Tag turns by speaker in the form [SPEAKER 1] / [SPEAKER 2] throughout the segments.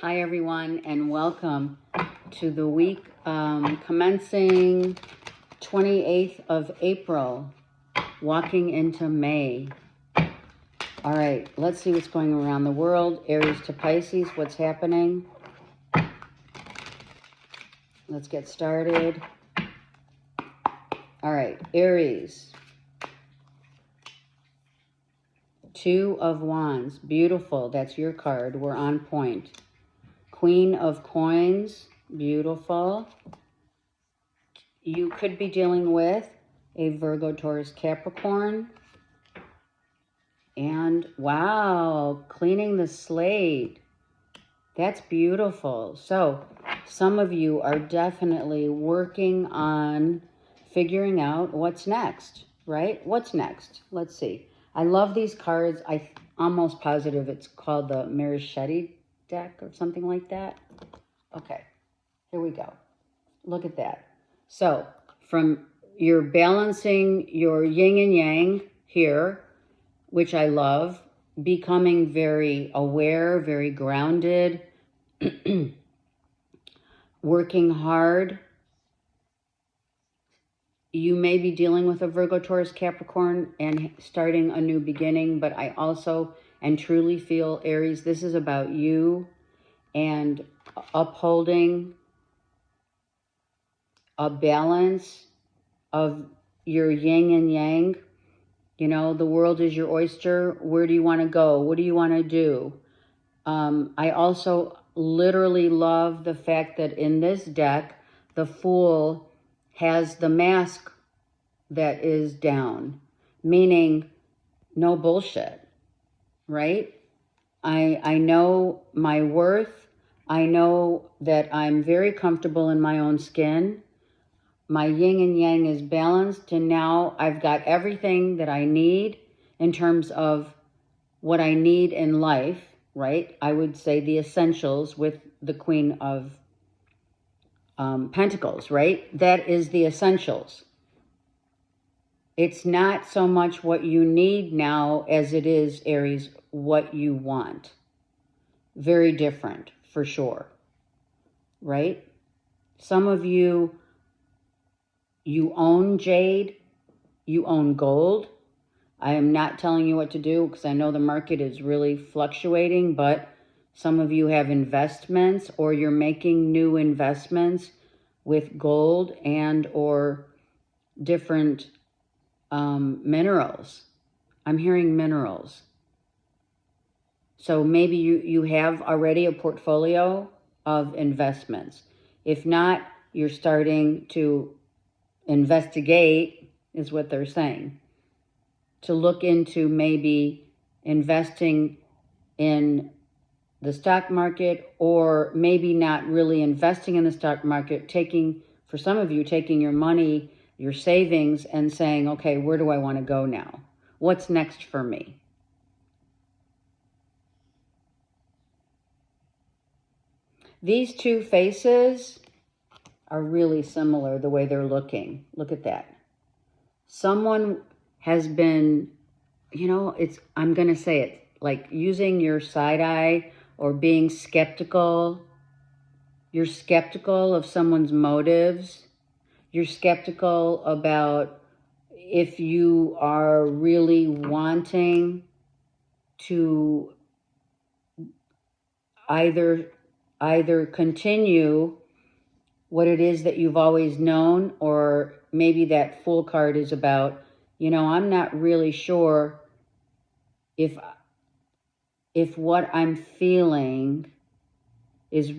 [SPEAKER 1] Hi, everyone, and welcome to the week commencing 28th of April, walking into May. All right, let's see what's going around the world. Aries to Pisces, what's happening? Let's get started. All right, Aries. Two of Wands, beautiful. That's your card. We're on point. Queen of Coins, beautiful. You could be dealing with a Virgo, Taurus, Capricorn. And wow, cleaning the slate. That's beautiful. So some of you are definitely working on figuring out what's next, right? What's next? Let's see. I love these cards. I'm almost positive it's called the Marichetti deck or something like that. Okay, here we go. Look at that. So you're balancing your yin and yang here, which I love, becoming very aware, very grounded, working hard. You may be dealing with a Virgo, Taurus, Capricorn and starting a new beginning, but I also and truly feel, Aries, this is about you and upholding a balance of your yin and yang. You know, the world is your oyster. Where do you want to go? What do you want to do? I also literally love the fact that in this deck, the Fool has the mask that is down, meaning no bullshit, right? I know my worth. I know that I'm very comfortable in my own skin. My yin and yang is balanced, and now I've got everything that I need in terms of what I need in life, right? I would say the essentials with the Queen of Pentacles, right? That is the essentials. It's not so much what you need now as it is, Aries, what you want. Very different, for sure, right? Some of you own jade, you own gold. I am not telling you what to do because I know the market is really fluctuating, but some of you have investments or you're making new investments with gold and or different minerals. I'm hearing minerals. So maybe you have already a portfolio of investments. If not, you're starting to investigate, is what they're saying, to look into maybe investing in the stock market, or maybe not really investing in the stock market, for some of you, taking your money, your savings, and saying, okay, where do I want to go now? What's next for me? These two faces are really similar, the way they're looking. Look at that. Someone has been, you know, I'm going to say it, like using your side eye or being skeptical. You're skeptical of someone's motives. You're skeptical about if you are really wanting to either continue what it is that you've always known, or maybe that Fool card is about, you know, I'm not really sure if what I'm feeling is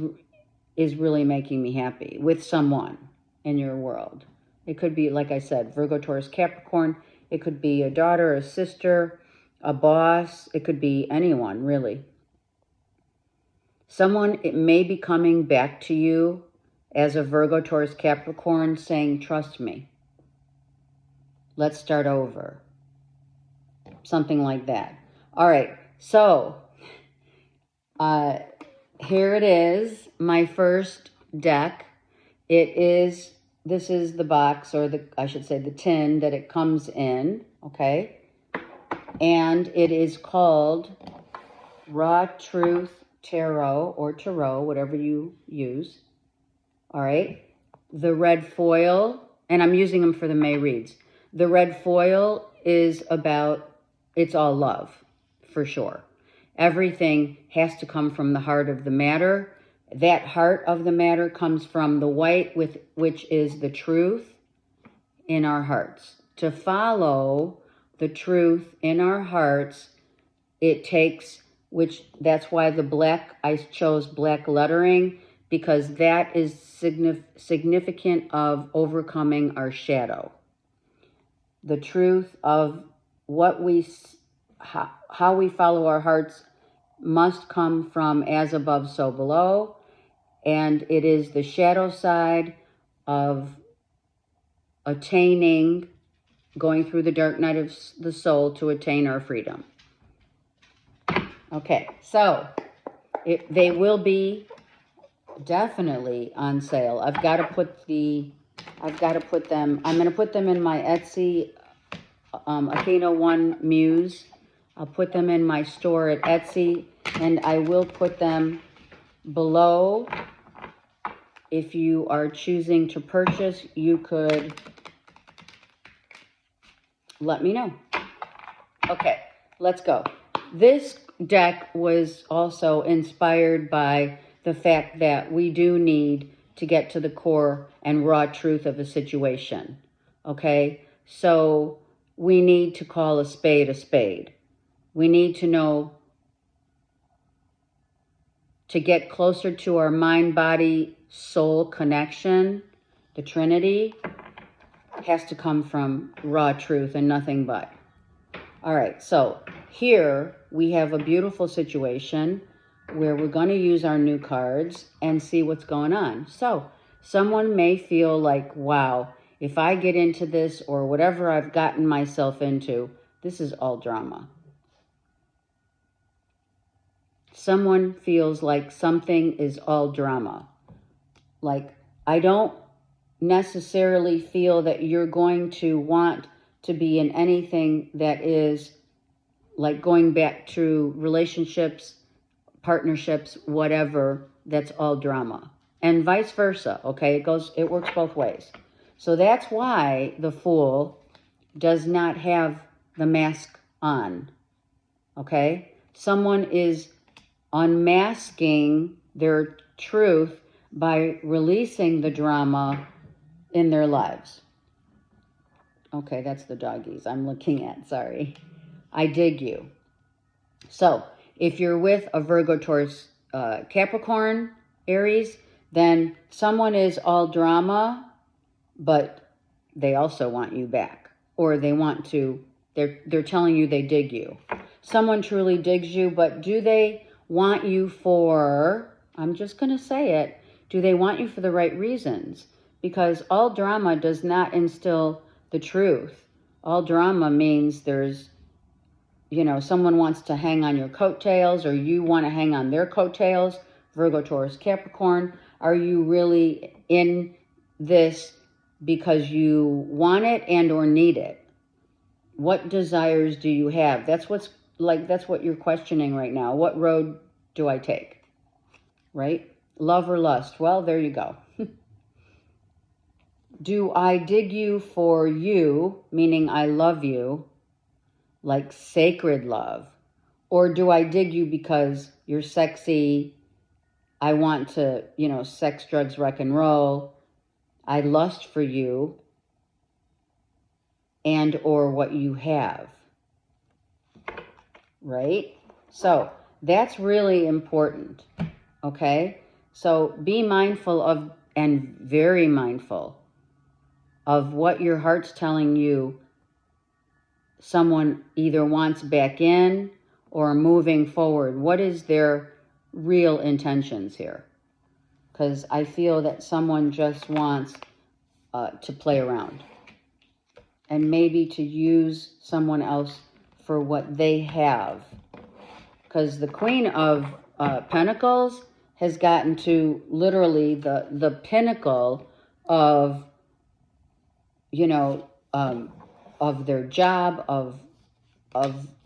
[SPEAKER 1] really making me happy with someone in your world. It could be, like I said, Virgo, Taurus, Capricorn. It could be a daughter, a sister, a boss. It could be anyone, really. Someone, it may be coming back to you as a Virgo, Taurus, Capricorn, saying, trust me. Let's start over. Something like that. All right. So, here it is, my first deck. This is the box, or I should say the tin that it comes in, okay? And it is called Raw Truth tarot or tarot, whatever you use. All right. The red foil, and I'm using them for the May reads. The red foil is about, it's all love, for sure. Everything has to come from the heart of the matter. That heart of the matter comes from the white, which is the truth in our hearts. To follow the truth in our hearts, it takes, that's why the black, I chose black lettering, because that is significant of overcoming our shadow. The truth of what how we follow our hearts must come from as above, so below. And it is the shadow side of attaining, going through the dark night of the soul to attain our freedom. Okay, so they will be definitely on sale. I'm going to put them in my Etsy, Athena 1 Muse. I'll put them in my store at Etsy, and I will put them below. If you are choosing to purchase, you could let me know. Okay, let's go. This deck was also inspired by the fact that we do need to get to the core and raw truth of a situation. Okay, so we need to call a spade a spade. We need to know, to get closer to our mind, body, soul connection, the Trinity, has to come from raw truth and nothing but. All right, so here we have a beautiful situation where we're going to use our new cards and see what's going on. So someone may feel like, wow, if I get into this or whatever I've gotten myself into, this is all drama. Someone feels like something is all drama. Like, I don't necessarily feel that you're going to want to be in anything that is like going back to relationships, partnerships, whatever, that's all drama. And vice versa, okay? It works both ways. So that's why the Fool does not have the mask on, okay? Someone is unmasking their truth by releasing the drama in their lives. Okay, that's the doggies I'm looking at, sorry. I dig you. So, if you're with a Virgo, Taurus, Capricorn, Aries, then someone is all drama, but they also want you back. Or they want to, they're telling you they dig you. Someone truly digs you, but do they want you for, I'm just going to say it, do they want you for the right reasons? Because all drama does not instill the truth. All drama means there's, someone wants to hang on your coattails or you want to hang on their coattails. Virgo, Taurus, Capricorn. Are you really in this because you want it and or need it? What desires do you have? That's what you're questioning right now. What road do I take? Right? Love or lust? Well, there you go. Do I dig you for you, meaning I love you, like sacred love? Or do I dig you because you're sexy, I want to, sex, drugs, rock and roll, I lust for you, and or what you have, right? So that's really important, okay? So be mindful of, and very mindful of what your heart's telling you someone either wants back in or moving forward. What is their real intentions here? Because I feel that someone just wants to play around and maybe to use someone else for what they have. Because the Queen of Pentacles has gotten to literally the pinnacle of, of their job, of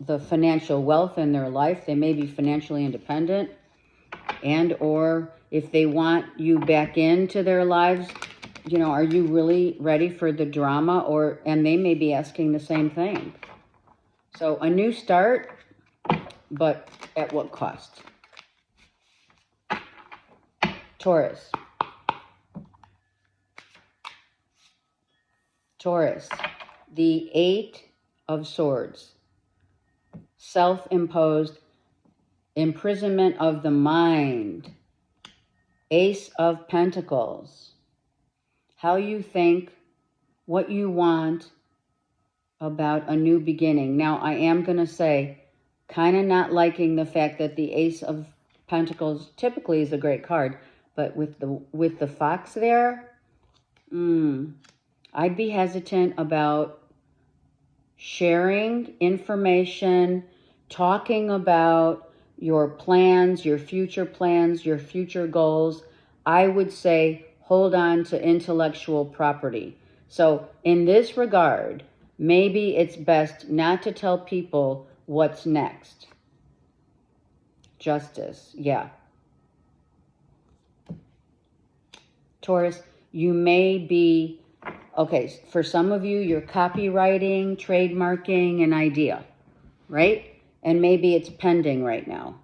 [SPEAKER 1] the financial wealth in their life. They may be financially independent. And or if they want you back into their lives, you know, are you really ready for the drama? And they may be asking the same thing. So a new start, but at what cost? Taurus. Taurus, the 8 of Swords, self-imposed imprisonment of the mind, Ace of Pentacles, how you think, what you want about a new beginning. Now, I am going to say, kind of not liking the fact that the Ace of Pentacles typically is a great card, but with the fox there, I'd be hesitant about sharing information, talking about your plans, your future goals. I would say hold on to intellectual property. So in this regard, maybe it's best not to tell people what's next. Justice, yeah. Taurus, you may be, okay, for some of you, you're copywriting, trademarking an idea, right? And maybe it's pending right now.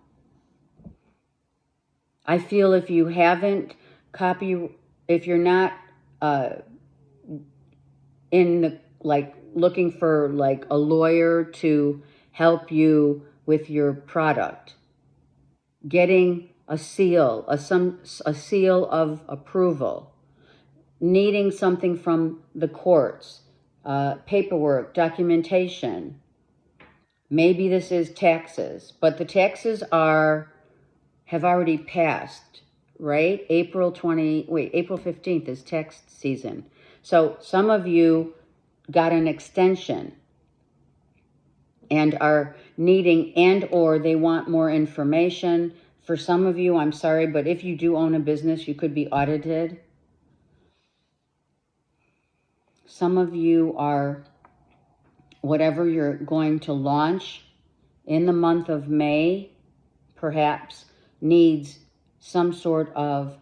[SPEAKER 1] I feel if you haven't if you're not in the, like, looking for like a lawyer to help you with your product, getting a seal, a seal of approval, needing something from the courts, paperwork, documentation. Maybe this is taxes, but the taxes have already passed, right? April 15th is tax season. So some of you got an extension and are needing, and or they want more information. For some of you, I'm sorry, but if you do own a business, you could be audited. Some of you are, whatever you're going to launch in the month of May, perhaps needs some sort of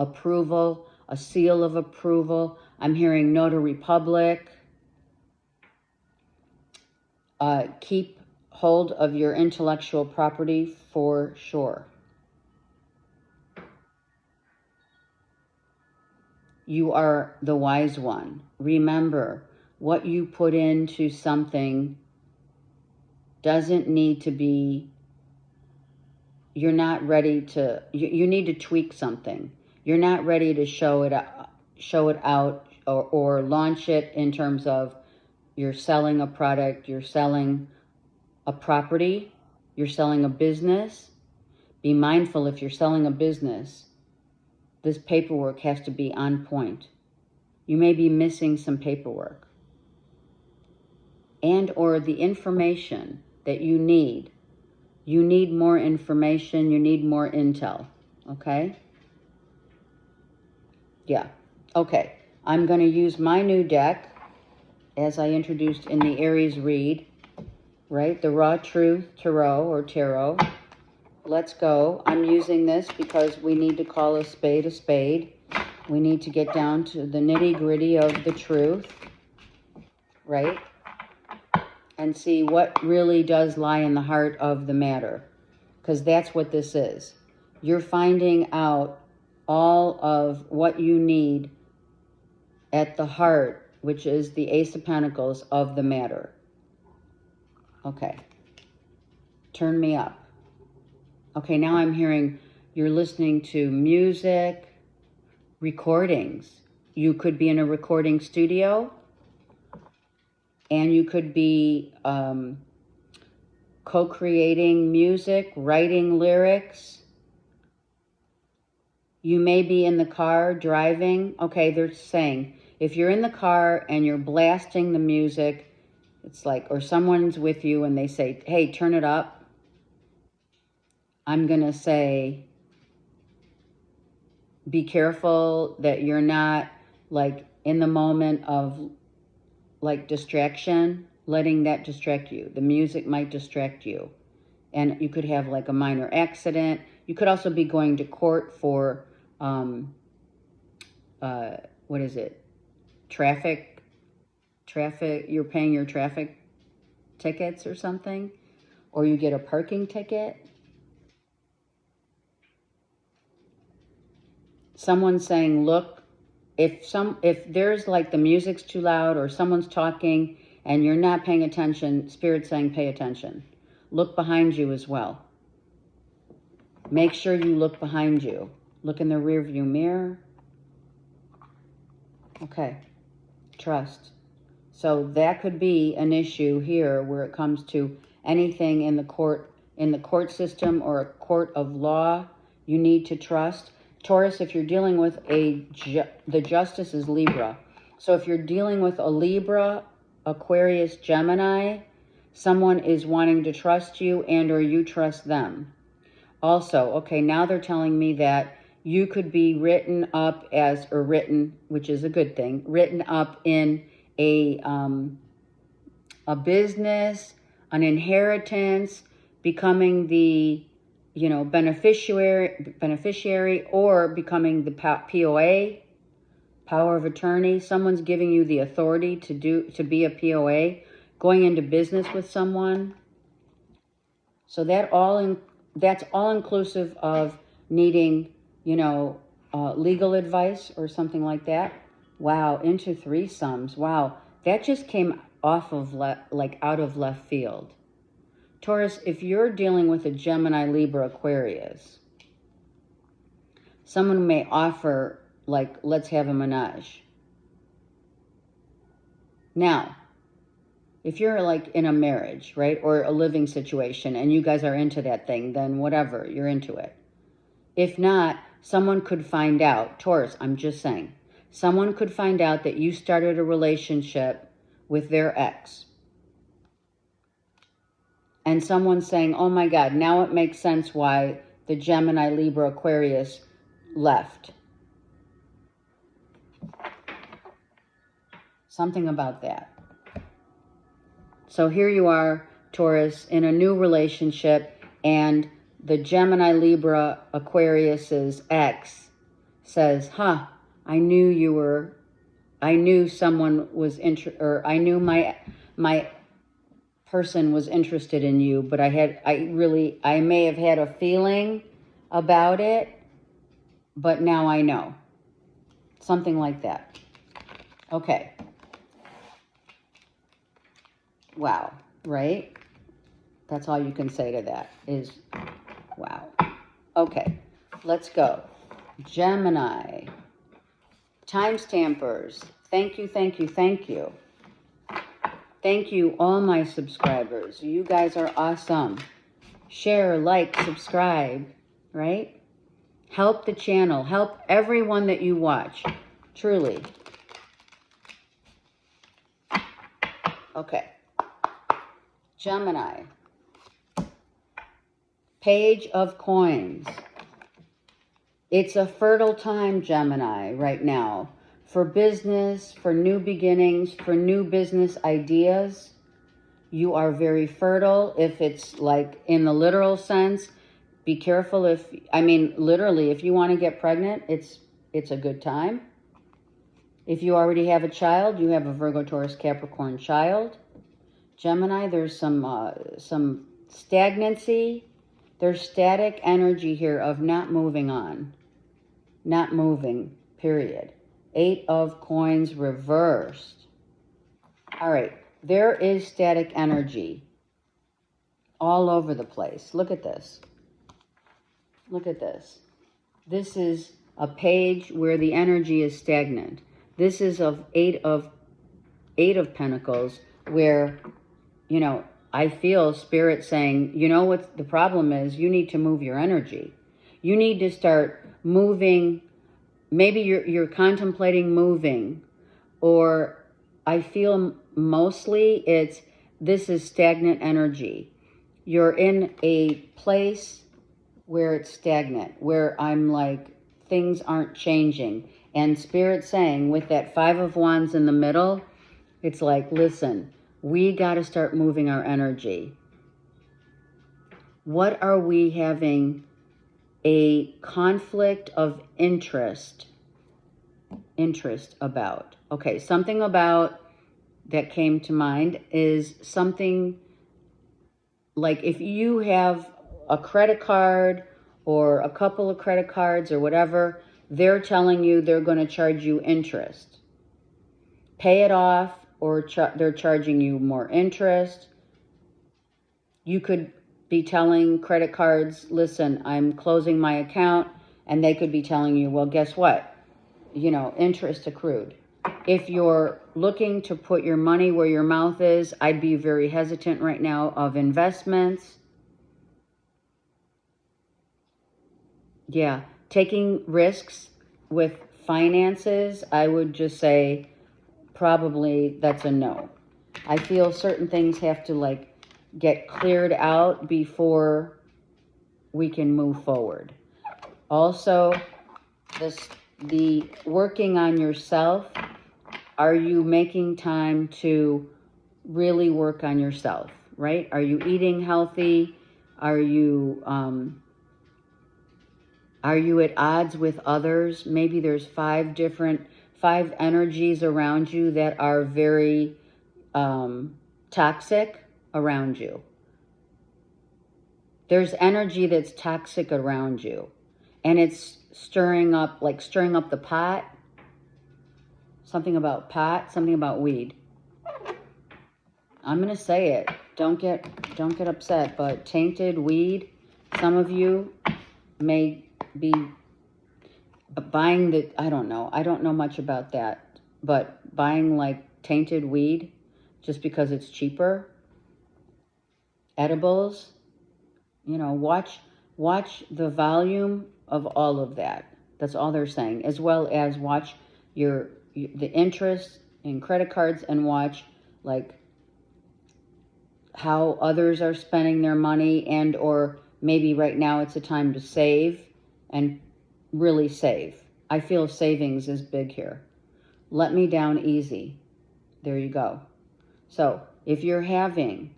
[SPEAKER 1] approval, a seal of approval. I'm hearing notary public. Keep hold of your intellectual property for sure. You are the wise one. Remember, what you put into something doesn't need to be, you're not ready to, you need to tweak something. You're not ready to show it out or launch it in terms of you're selling a product, you're selling a property, you're selling a business. Be mindful, if you're selling a business, this paperwork has to be on point. You may be missing some paperwork. And or the information that you need. You need more information, you need more intel, okay? Yeah, okay. I'm going to use my new deck, as I introduced in the Aries read, right? The Raw Truth Tarot or Tarot. Let's go. I'm using this because we need to call a spade a spade. We need to get down to the nitty-gritty of the truth, right? And see what really does lie in the heart of the matter. Because that's what this is. You're finding out all of what you need at the heart, which is the Ace of Pentacles of the matter. Okay. Turn me up. Okay, now I'm hearing you're listening to music, recordings. You could be in a recording studio, and you could be co-creating music, writing lyrics. You may be in the car driving. Okay, they're saying if you're in the car and you're blasting the music, it's like, or someone's with you and they say, hey, turn it up. I'm going to say, be careful that you're not like in the moment of like distraction, letting that distract you. The music might distract you. And you could have like a minor accident. You could also be going to court for, what is it? Traffic, you're paying your traffic tickets or something, or you get a parking ticket. Someone's saying, look, if there's like the music's too loud or someone's talking and you're not paying attention, Spirit's saying pay attention. Look behind you as well. Make sure you look behind you. Look in the rearview mirror. Okay. Trust. So that could be an issue here where it comes to anything in the court system or a court of law. You need to trust. Taurus, if you're dealing with the justice is Libra. So if you're dealing with a Libra, Aquarius, Gemini, someone is wanting to trust you and or you trust them. Also, okay, now they're telling me that you could be written up as, or written, which is a good thing, written up in a business, an inheritance, becoming the, beneficiary, or becoming the POA, power of attorney. Someone's giving you the authority to be a POA, going into business with someone. So that's all inclusive of needing, legal advice or something like that. Wow, into threesomes. Wow, that just came off of out of left field. Taurus, if you're dealing with a Gemini, Libra, Aquarius, someone may offer, let's have a menage. Now, if you're in a marriage, right, or a living situation and you guys are into that thing, then whatever, you're into it. If not, someone could find out, Taurus, I'm just saying, someone could find out that you started a relationship with their ex. And someone's saying, oh my God, now it makes sense why the Gemini, Libra, Aquarius left. Something about that. So here you are, Taurus, in a new relationship, and the Gemini, Libra, Aquarius's ex says, I knew someone was I knew my person was interested in you, but I may have had a feeling about it, but now I know. Something like that. Okay. Wow, right? That's all you can say to that is, wow. Okay, let's go. Gemini. Time stampers. Thank you, thank you, thank you. Thank you, all my subscribers. You guys are awesome. Share, like, subscribe, right? Help the channel. Help everyone that you watch. Truly. Okay. Gemini. Page of Coins. It's a fertile time, Gemini, right now. For business, for new beginnings, for new business ideas. You are very fertile. If it's in the literal sense, be careful literally, if you want to get pregnant, it's a good time. If you already have a child, you have a Virgo, Taurus, Capricorn child. Gemini, there's some stagnancy. There's static energy here of not moving on. Not moving, period. 8 of Coins reversed. All right, there is static energy all over the place. Look at this. Look at this. This is a page where the energy is stagnant. This is of 8 of Pentacles where, I feel Spirit saying, what the problem is? You need to move your energy. You need to start moving. Maybe you're contemplating moving, or I feel mostly this is stagnant energy. You're in a place where it's stagnant, where I'm things aren't changing. And Spirit saying with that 5 of Wands in the middle, it's listen, we got to start moving our energy. What are we having a conflict of interest about. Okay, something about that came to mind is something like if you have a credit card or a couple of credit cards or whatever, they're telling you they're going to charge you interest. Pay it off, or they're charging you more interest. You could be telling credit cards, listen, I'm closing my account, and they could be telling you, well, guess what? Interest accrued. If you're looking to put your money where your mouth is, I'd be very hesitant right now of investments. Yeah, taking risks with finances, I would just say probably that's a no. I feel certain things have to get cleared out before we can move forward. Also, the working on yourself, are you making time to really work on yourself, right? Are you eating healthy? Are you at odds with others? Maybe there's five energies around you that are very toxic around you. There's energy that's toxic around you, and it's stirring up the pot. Something about pot, something about weed. I'm going to say it. Don't get upset, but tainted weed, some of you may be buying I don't know much about that, but buying tainted weed just because it's cheaper. Edibles, watch the volume of all of that. That's all they're saying, as well as watch the interest in credit cards, and watch how others are spending their money, and or maybe right now it's a time to save and really save. I feel savings is big here. Let me down easy. There you go. So if you're having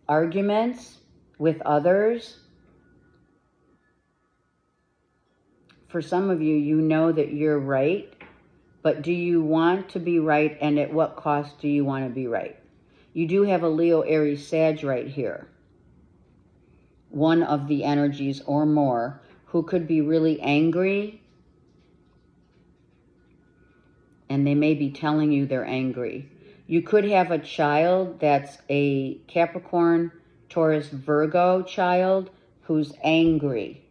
[SPEAKER 1] arguments with others, for some of you, you know that you're right, but do you want to be right, and at what cost do you want to be right? You do have a Leo, Aries, Sag right here. One of the energies or more, who could be really angry, and they may be telling you they're angry. You could have a child that's a Capricorn, Taurus, Virgo child who's angry.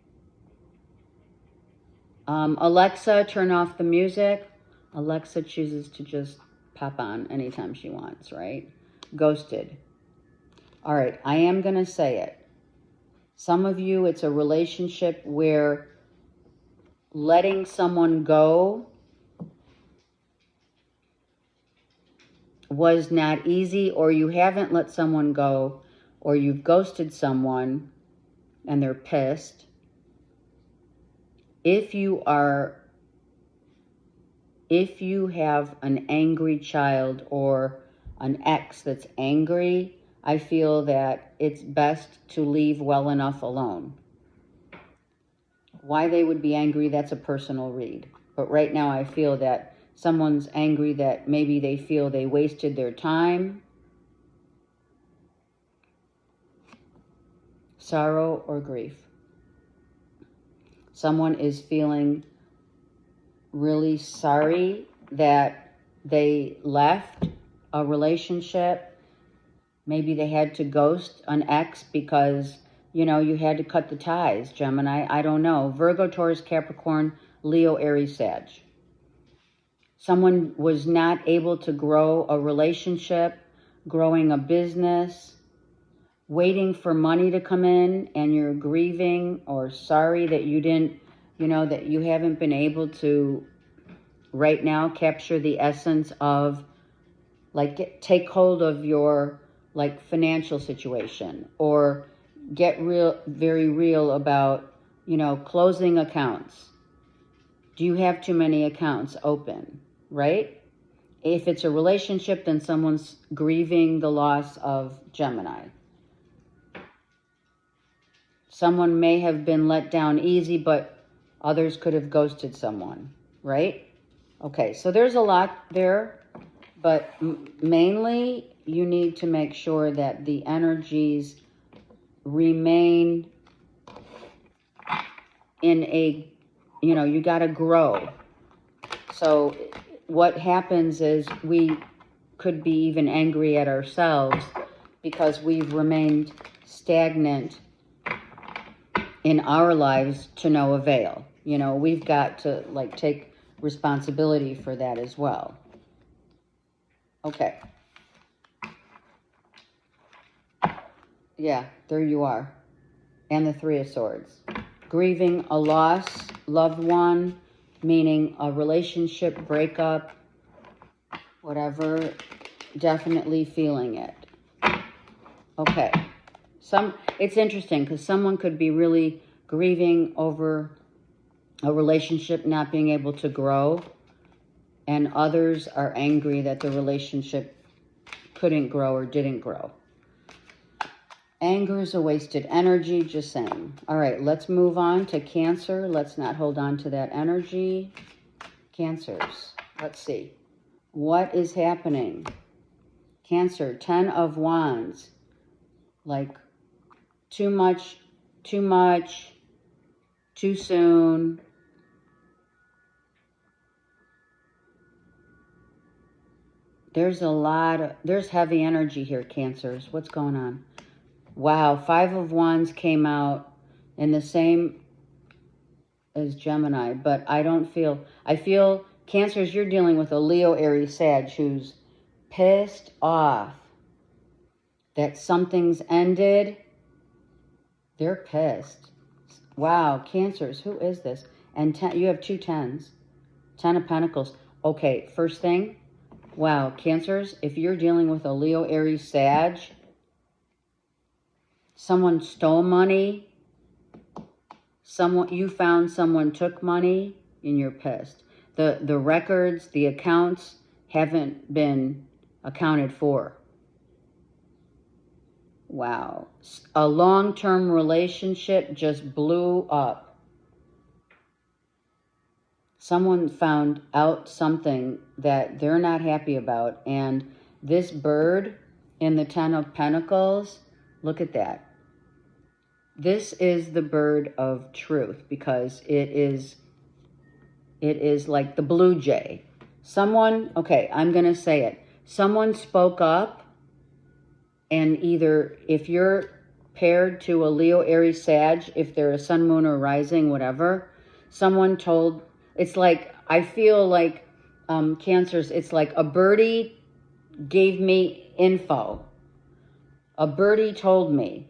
[SPEAKER 1] Alexa, turn off the music. Alexa chooses to just pop on anytime she wants, right? Ghosted. All right, I am going to say it. Some of you, it's a relationship where letting someone go was not easy, or you haven't let someone go, or you've ghosted someone and they're pissed. If you have an angry child or an ex that's angry, I feel that it's best to leave well enough alone. Why they would be angry, that's a personal read. But right now I feel that someone's angry that maybe they feel they wasted their time. Sorrow or grief. Someone is feeling really sorry that they left a relationship. Maybe they had to ghost an ex because, you had to cut the ties, Gemini. I don't know. Virgo, Taurus, Capricorn, Leo, Aries, Sag. Someone was not able to grow a relationship, growing a business, waiting for money to come in, and you're grieving or sorry that you didn't, that you haven't been able to right now capture the essence of take hold of your financial situation, or get very real about, closing accounts. Do you have too many accounts open, right? If it's a relationship, then someone's grieving the loss of Gemini. Someone may have been let down easy, but others could have ghosted someone, right? Okay, so there's a lot there, but mainly you need to make sure that the energies remain in a, you got to grow. So what happens is we could be even angry at ourselves because we've remained stagnant in our lives to no avail. We've got to take responsibility for that as well. Okay. Yeah, there you are. And the Three of Swords. Grieving a loss, loved one, meaning a relationship breakup, whatever, definitely feeling it. Okay. It's interesting because someone could be really grieving over a relationship not being able to grow, and others are angry that the relationship couldn't grow or didn't grow. Anger is a wasted energy, just saying. All right, let's move on to Cancer. Let's not hold on to that energy. Cancers, let's see. What is happening? Cancer, 10 of Wands. Like, too much, too soon. There's heavy energy here, Cancers. What's going on? Wow, 5 of Wands came out in the same as Gemini, but I feel, Cancers, you're dealing with a Leo, Aries, Sag who's pissed off that something's ended. They're pissed. Wow, Cancers, who is this? And you have 2 10s. 10 of Pentacles. Okay, first thing, wow, Cancers, if you're dealing with a Leo, Aries, Sag, someone stole money, you found someone took money, and you're pissed. The records, the accounts haven't been accounted for. Wow. A long-term relationship just blew up. Someone found out something that they're not happy about, and this bird in the 10 of Pentacles, look at that. This is the bird of truth because it is like the blue jay. Someone, okay, I'm going to say it. Someone spoke up, and either if you're paired to a Leo, Aries, Sag, if they're a sun, moon, or rising, whatever, someone told, it's like, I feel like, Cancers, it's like a birdie gave me info. A birdie told me.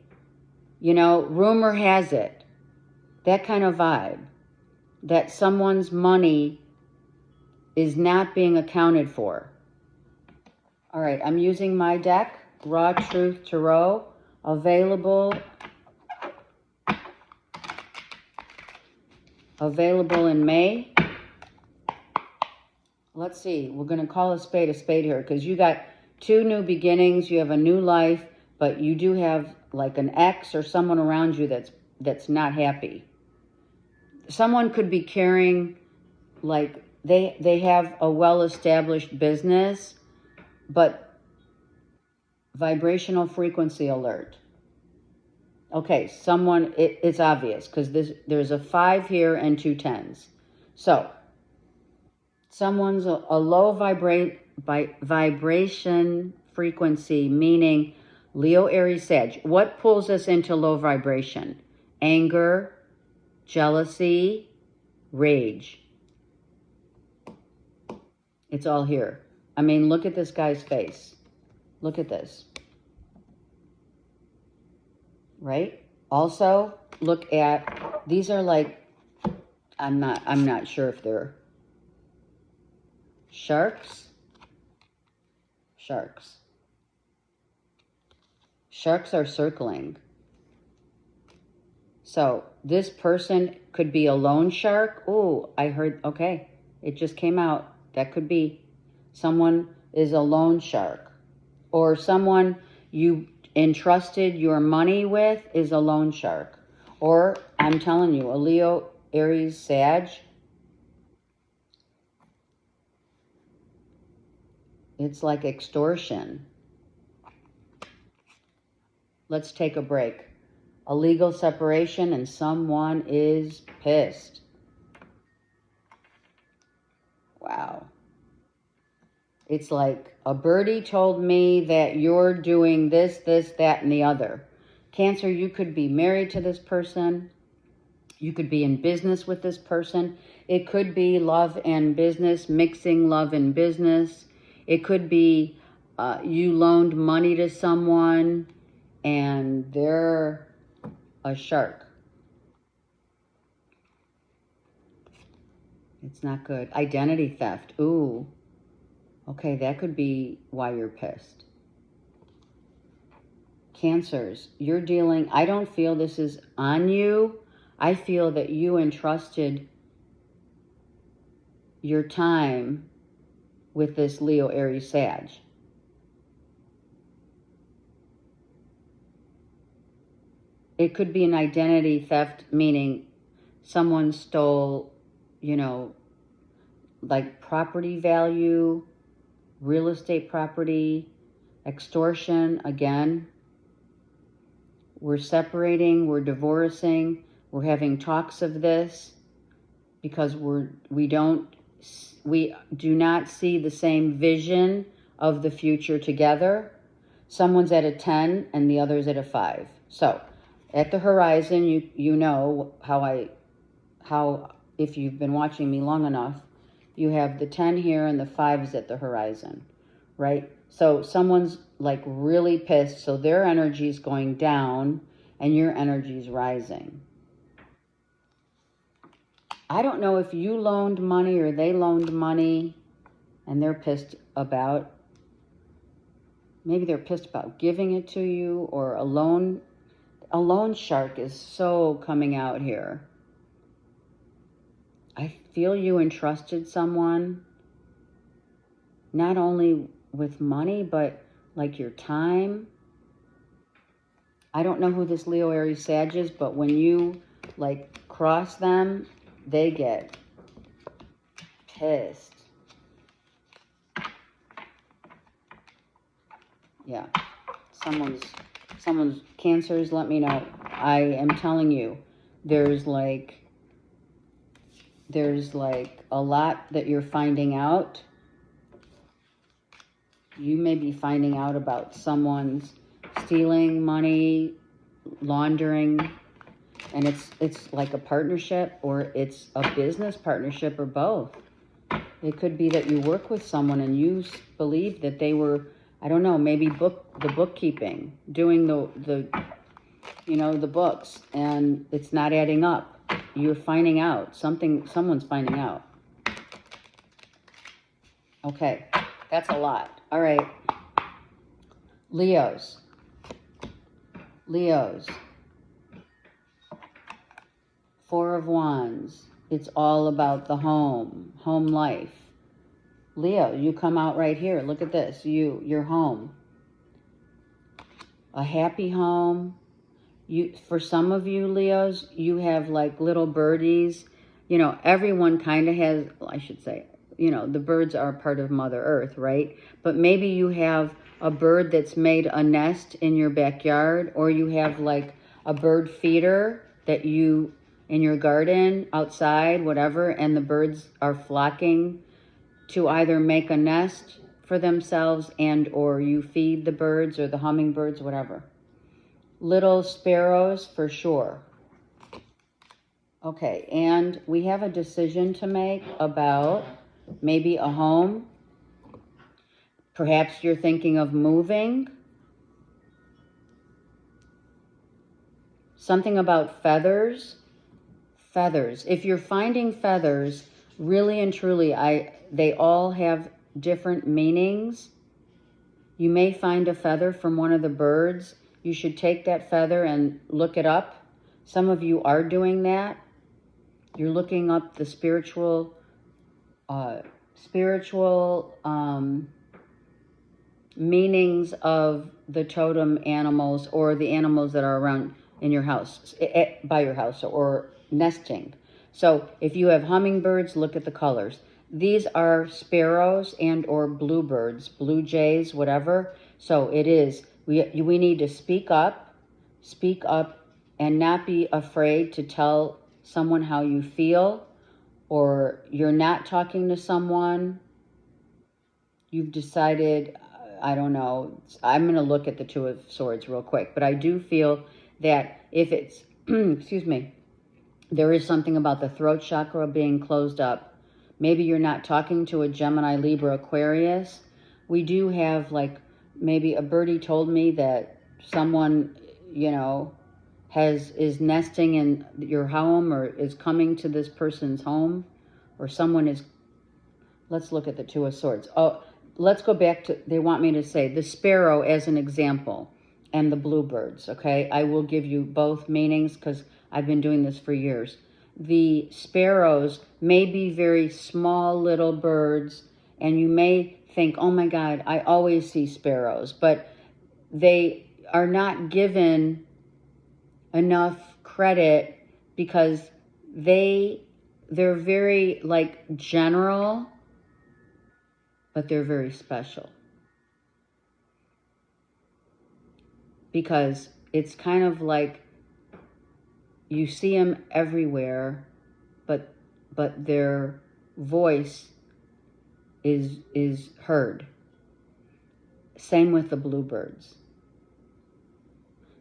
[SPEAKER 1] Rumor has it, that kind of vibe, that someone's money is not being accounted for. All right, I'm using my deck, Raw Truth Tarot, available in May. Let's see, we're going to call a spade here because you got 2 new beginnings, you have a new life, but you do have like an ex or someone around you that's not happy. Someone could be carrying, like, they have a well-established business, but vibrational frequency alert. Okay, it's obvious because there's a 5 here and 2 10s. So, someone's a low vibration frequency, meaning Leo, Aries, Sag. What pulls us into low vibration? Anger, jealousy, rage. It's all here. I mean, look at this guy's face. Look at this. Right? Also, look at, these are like, I'm not sure if they're sharks. Sharks are circling. So this person could be a loan shark. Oh, I heard, okay, it just came out. That could be someone is a loan shark. Or someone you entrusted your money with is a loan shark. Or I'm telling you, a Leo, Aries, Sag, it's like extortion. Let's take a break. A legal separation and someone is pissed. Wow. It's like a birdie told me that you're doing this, this, that, and the other. Cancer, you could be married to this person. You could be in business with this person. It could be love and business, mixing love and business. It could be you loaned money to someone and they're a shark. It's not good. Identity theft. Ooh. Okay, that could be why you're pissed. Cancers, you're dealing, I don't feel this is on you. I feel that you entrusted your time with this Leo, Aries, Sag. It could be an identity theft, meaning someone stole, you know, like property value, real estate property, extortion, again. We're separating, we're divorcing, we're having talks of this because we do not see the same vision of the future together. Someone's at a 10 and the other's at a 5. So at the horizon, you know how if you've been watching me long enough, you have the 10 here and the 5 is at the horizon, right? So someone's like really pissed, so their energy is going down and your energy is rising. I don't know if you loaned money or they loaned money and they're pissed about, maybe they're pissed about giving it to you, or a loan shark is so coming out here. I feel you entrusted someone, not only with money, but like your time. I don't know who this Leo, Aries, Sag is, but when you like cross them, they get pissed. Yeah. Someone's Cancers, let me know. I am telling you, there's like a lot that you're finding out. You may be finding out about someone's stealing money, laundering, and it's like a partnership, or it's a business partnership, or both. It could be that you work with someone and you believe that they were, I don't know, maybe the bookkeeping, doing the books, and it's not adding up. You're finding out someone's finding out. Okay, that's a lot. All right. Leos. 4 of Wands. It's all about the home life. Leo, you come out right here. Look at this. Your home. A happy home. For some of you Leos, you have like little birdies. You know, everyone kind of has, I should say, you know, the birds are part of Mother Earth, right? But maybe you have a bird that's made a nest in your backyard, or you have like a bird feeder that you, in your garden, outside, whatever, and the birds are flocking to either make a nest for themselves and or you feed the birds or the hummingbirds, whatever. Little sparrows for sure. Okay, and we have a decision to make about maybe a home. Perhaps you're thinking of moving. Something about feathers. Feathers. If you're finding feathers, really and truly, they all have different meanings. You may find a feather from one of the birds. You should take that feather and look it up. Some of you are doing that. You're looking up the spiritual meanings of the totem animals, or the animals that are around in your house, by your house, or nesting. So if you have hummingbirds, look at the colors. These are sparrows and or bluebirds, blue jays, whatever. So it is, we need to speak up and not be afraid to tell someone how you feel, or you're not talking to someone. You've decided, I don't know, I'm going to look at the Two of Swords real quick, but I do feel that if it's, excuse me, there is something about the throat chakra being closed up. Maybe you're not talking to a Gemini, Libra, Aquarius. We do have, like, maybe a birdie told me that someone, you know, is nesting in your home, or is coming to this person's home, or someone is, let's look at the Two of Swords. Oh, let's go back to, they want me to say the sparrow as an example and the bluebirds, okay? I will give you both meanings because I've been doing this for years. The sparrows may be very small little birds, and you may think, oh my God, I always see sparrows, but they are not given enough credit because they're very, like, general, but they're very special. Because it's kind of like you see them everywhere, but their voice is heard. Same with the bluebirds.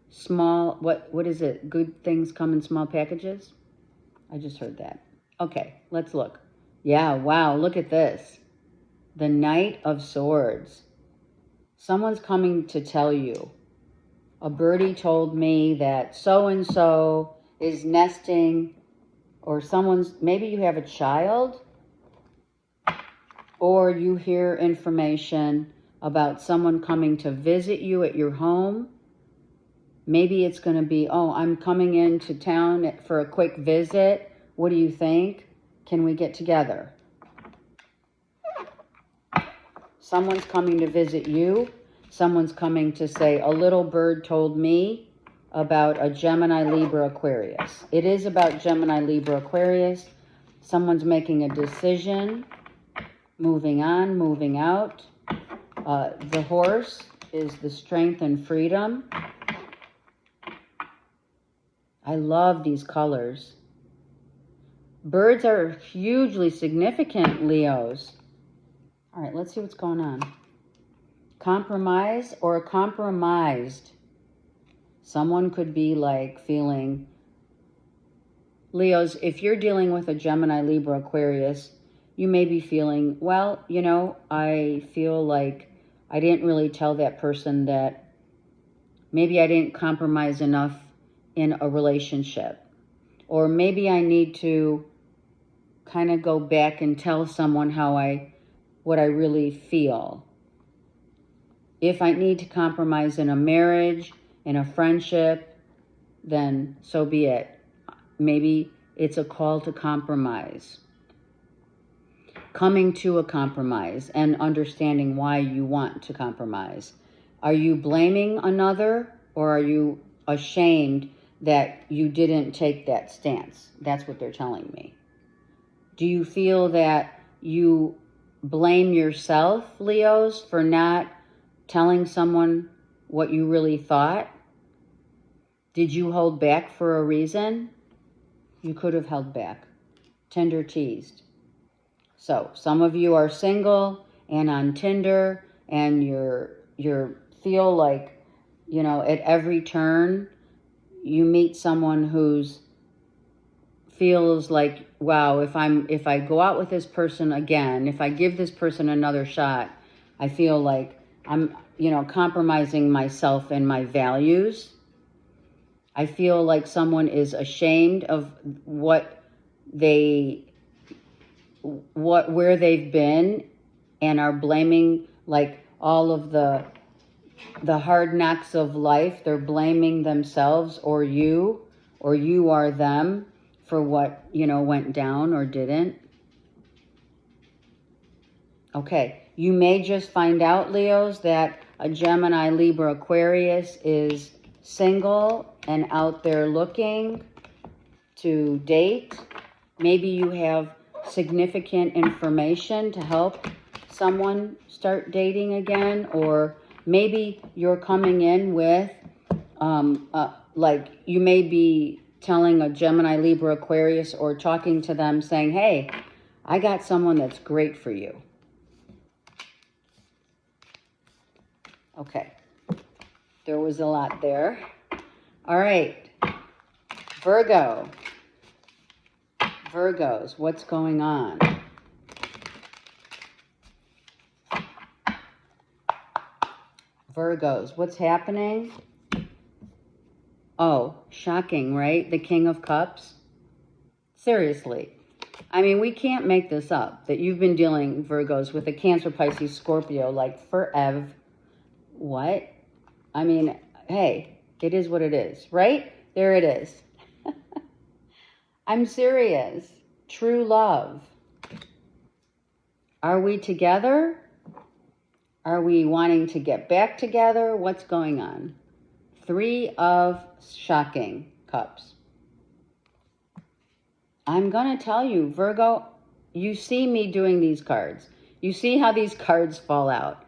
[SPEAKER 1] Small, what is it? Good things come in small packages? I just heard that. Okay, let's look. Yeah, wow, look at this. The Knight of Swords. Someone's coming to tell you. A birdie told me that so-and-so is nesting, or maybe you have a child, or you hear information about someone coming to visit you at your home. Maybe it's going to be, oh, I'm coming into town for a quick visit. What do you think? Can we get together? Someone's coming to visit you. Someone's coming to say, a little bird told me about a Gemini, Libra, Aquarius. It is about Gemini, Libra, Aquarius. Someone's making a decision, moving on, moving out. The horse is the strength and freedom. I love these colors. Birds are hugely significant, Leos. All right, let's see what's going on. Compromise or compromised. Someone could be like feeling, Leos, if you're dealing with a Gemini, Libra, Aquarius, you may be feeling, well, you know, I feel like I didn't really tell that person that maybe I didn't compromise enough in a relationship. Or maybe I need to kind of go back and tell someone what I really feel. If I need to compromise in a marriage, in a friendship, then so be it. Maybe it's a call to compromise. Coming to a compromise and understanding why you want to compromise. Are you blaming another, or are you ashamed that you didn't take that stance? That's what they're telling me. Do you feel that you blame yourself, Leos, for not telling someone what you really thought? Did you hold back for a reason? You could have held back. Tender teased. So some of you are single and on Tinder, and you're feel like, you know, at every turn you meet someone who's feels like, wow, if I go out with this person again, if I give this person another shot, I feel like I'm, you know, compromising myself and my values. I feel like someone is ashamed of where they've been, and are blaming, like, all of the hard knocks of life. They're blaming themselves or you are them for what, you know, went down or didn't. Okay, you may just find out, Leos, that a Gemini, Libra, Aquarius is single and out there looking to date. Maybe you have significant information to help someone start dating again, or maybe you're coming in with, like you may be telling a Gemini, Libra, Aquarius, or talking to them saying, hey, I got someone that's great for you. Okay, there was a lot there. All right, Virgo. Virgos, what's going on? Virgos, what's happening? Oh, shocking, right? The King of Cups. Seriously. I mean, we can't make this up, that you've been dealing, Virgos, with a Cancer, Pisces, Scorpio, like forever. What? I mean, hey, it is what it is, right? There it is. I'm serious. True love. Are we together? Are we wanting to get back together? What's going on? 3 of shocking cups. I'm going to tell you, Virgo, you see me doing these cards. You see how these cards fall out.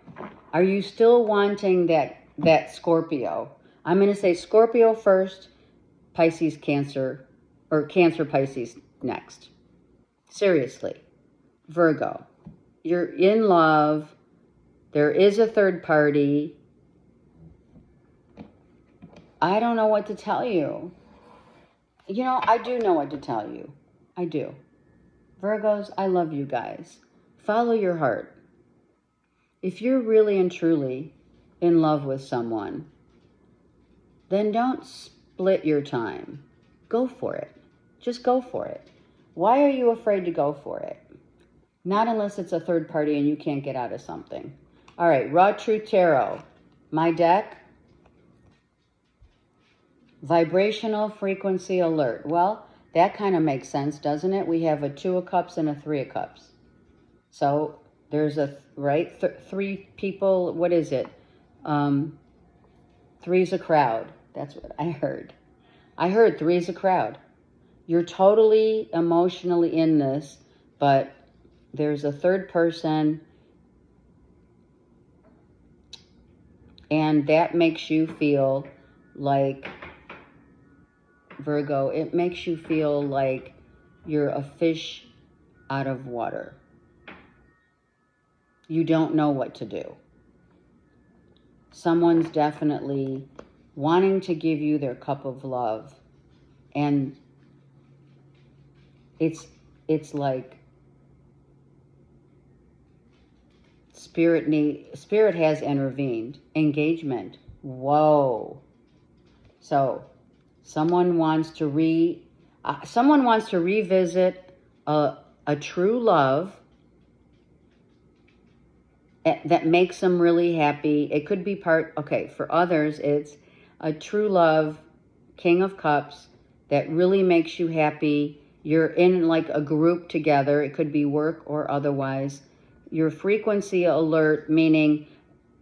[SPEAKER 1] Are you still wanting that Scorpio? I'm going to say Scorpio first, Pisces, Cancer, or Cancer, Pisces next. Seriously, Virgo, you're in love. There is a third party. I don't know what to tell you. You know, I do know what to tell you. I do. Virgos, I love you guys. Follow your heart. If you're really and truly in love with someone, then don't split your time. Go for it. Just go for it. Why are you afraid to go for it? Not unless it's a third party and you can't get out of something. All right, Raw Truth Tarot. My deck. Vibrational frequency alert. Well, that kind of makes sense, doesn't it? We have a 2 of Cups and a 3 of Cups. So there's a, right? 3 people, what is it? 3's a crowd. That's what I heard. I heard 3's a crowd. You're totally emotionally in this, but there's a third person, and that makes you feel like, Virgo, it makes you feel like you're a fish out of water. You don't know what to do. Someone's definitely wanting to give you their cup of love, and it's like Spirit has intervened. Engagement. Whoa. So someone wants to revisit a true love that makes them really happy. It could be for others, it's a true love, King of Cups, that really makes you happy. You're in like a group together. It could be work or otherwise. Your frequency alert, meaning,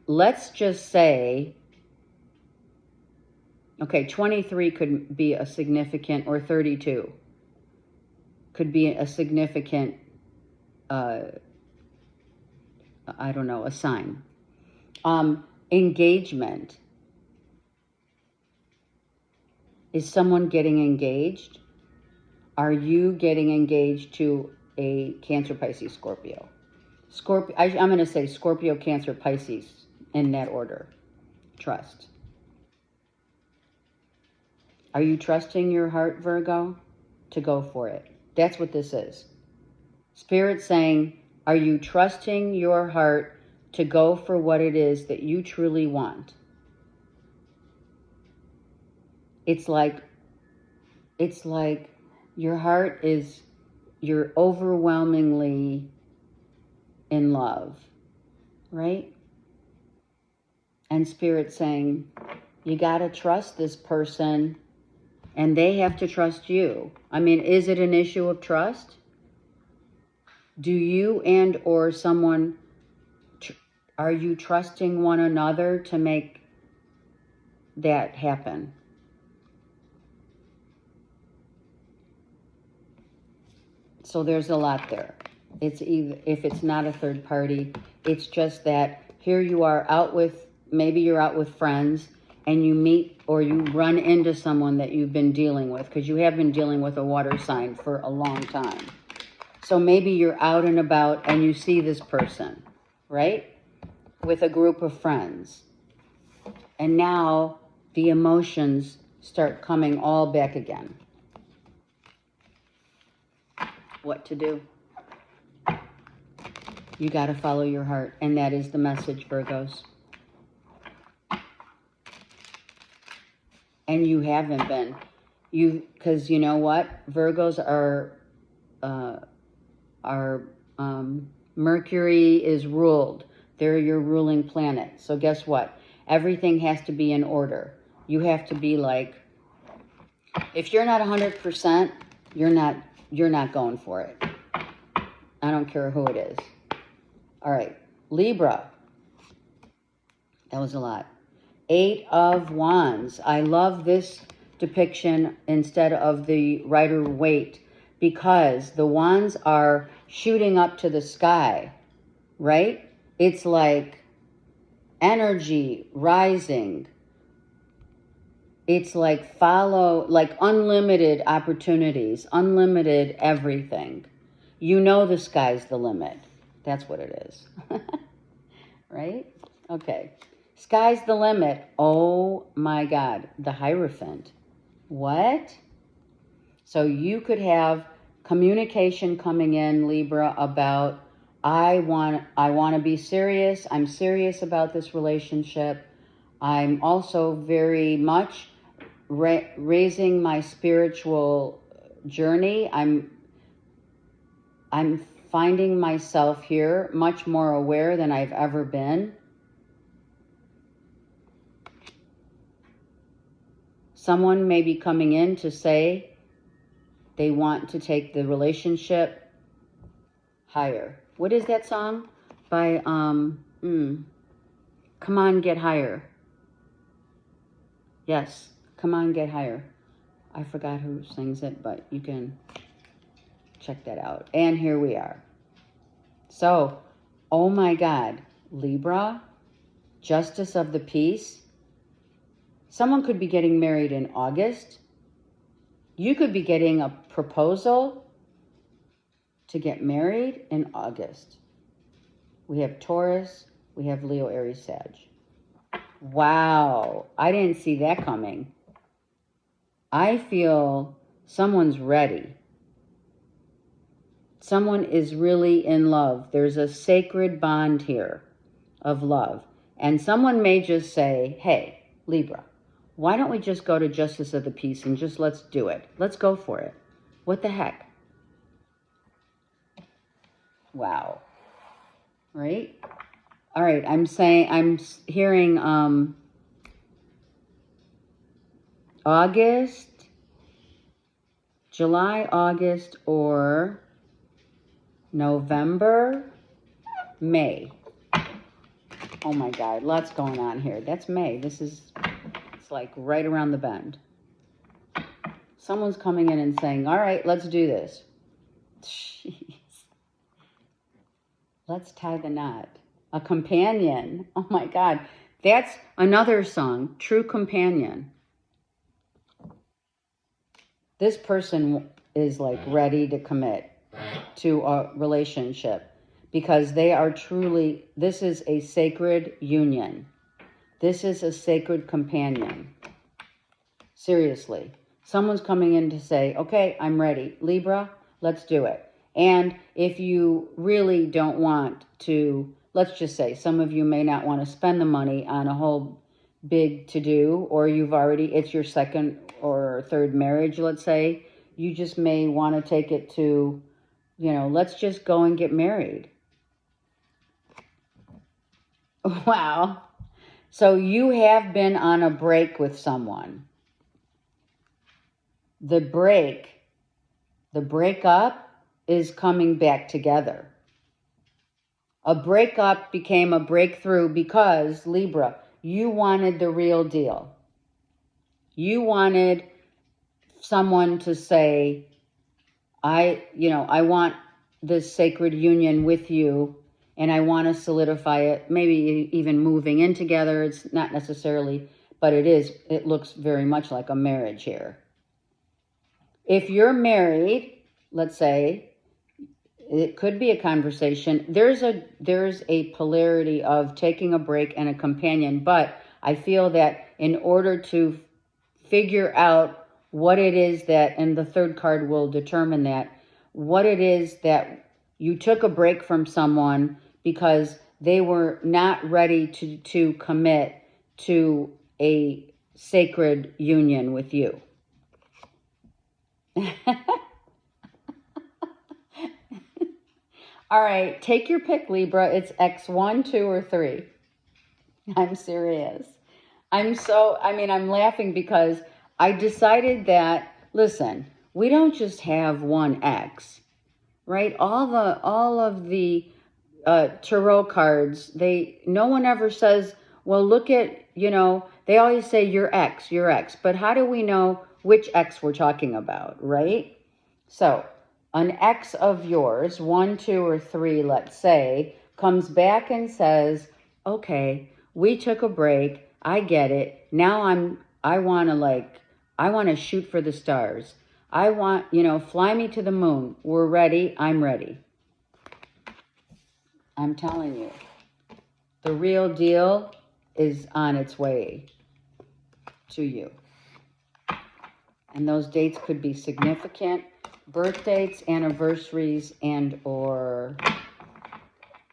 [SPEAKER 1] let's just say, 23 could be a significant, or 32 could be a significant, I don't know, a sign. Engagement. Is someone getting engaged? Are you getting engaged to a Cancer, Pisces, Scorpio? I'm going to say Scorpio, Cancer, Pisces, in that order. Trust. Are you trusting your heart, Virgo, to go for it? That's what this is. Spirit saying, are you trusting your heart to go for what it is that you truly want? It's like your heart is, you're overwhelmingly in love, right? And Spirit saying, you got to trust this person, and they have to trust you. I mean, is it an issue of trust? Do you and or someone, are you trusting one another to make that happen. So there's a lot there. It's either, if it's not a third party, it's just that here you are out with, maybe you're out with friends and you meet or you run into someone that you've been dealing with, because you have been dealing with a water sign for a long time. So maybe you're out and about and you see this person, right? With a group of friends. And now the emotions start coming all back again. What to do? You got to follow your heart. And that is the message, Virgos. And you haven't been. Because you know what? Virgos are Mercury is ruled. They're your ruling planet. So guess what? Everything has to be in order. You have to be like, if you're not 100%, you're not going for it. I don't care who it is. All right, Libra. That was a lot. 8 of Wands. I love this depiction instead of the Rider-Waite, because the wands are shooting up to the sky, right? It's like energy rising. It's like like unlimited opportunities, unlimited everything. You know the sky's the limit. That's what it is. Right? Okay. Sky's the limit. Oh my God. The Hierophant. What? So you could have communication coming in, Libra, about I want to be serious. I'm serious about this relationship. I'm also very much raising my spiritual journey. I'm finding myself here much more aware than I've ever been. Someone may be coming in to say they want to take the relationship higher. What is that song by Come On Get Higher? Yes, Come On Get Higher. I forgot who sings it, but you can check that out. And here we are. So, oh my God, Libra, Justice of the Peace. Someone could be getting married in August. You could be getting a proposal to get married in August. We have Taurus, we have Leo, Aries, Sag. Wow, I didn't see that coming. I feel someone's ready. Someone is really in love. There's a sacred bond here of love. And someone may just say, hey, Libra, why don't we just go to Justice of the Peace and just let's do it. Let's go for it. What the heck? Wow. Right? All right, I'm hearing August, July, August, or November, May. Oh my God, lots going on here. That's May. It's like right around the bend. Someone's coming in and saying, all right, let's do this. Jeez. Let's tie the knot. A companion. Oh my God. That's another song, True Companion. This person is like ready to commit to a relationship because they are truly, this is a sacred union. This is a sacred companion. Seriously. Someone's coming in to say, okay, I'm ready. Libra, let's do it. And if you really don't want to, let's just say, some of you may not want to spend the money on a whole big to-do, or it's your second or third marriage, let's say. You just may want to take it to, let's just go and get married. Wow. So you have been on a break with someone. The breakup is coming back together. A breakup became a breakthrough because, Libra, you wanted the real deal. You wanted someone to say, I want this sacred union with you, and I want to solidify it, maybe even moving in together. It's not necessarily, but it looks very much like a marriage here. If you're married, let's say, it could be a conversation. There's a polarity of taking a break and a companion, but I feel that in order to figure out what it is that, and the third card will determine that, what it is that you took a break from someone because they were not ready to commit to a sacred union with you. All right, take your pick, Libra. It's X1, 2, or 3. I'm serious. I'm laughing because I decided that, listen, we don't just have one X, right? All of the tarot cards, no one ever says, well, look at, they always say your X, but how do we know which X we're talking about, right? So an X of yours, 1, 2, or 3, let's say, comes back and says, okay, we took a break. I get it. Now I want to shoot for the stars. I want, fly me to the moon. We're ready. I'm ready. I'm telling you, the real deal is on its way to you. And those dates could be significant. Birth dates, anniversaries, and or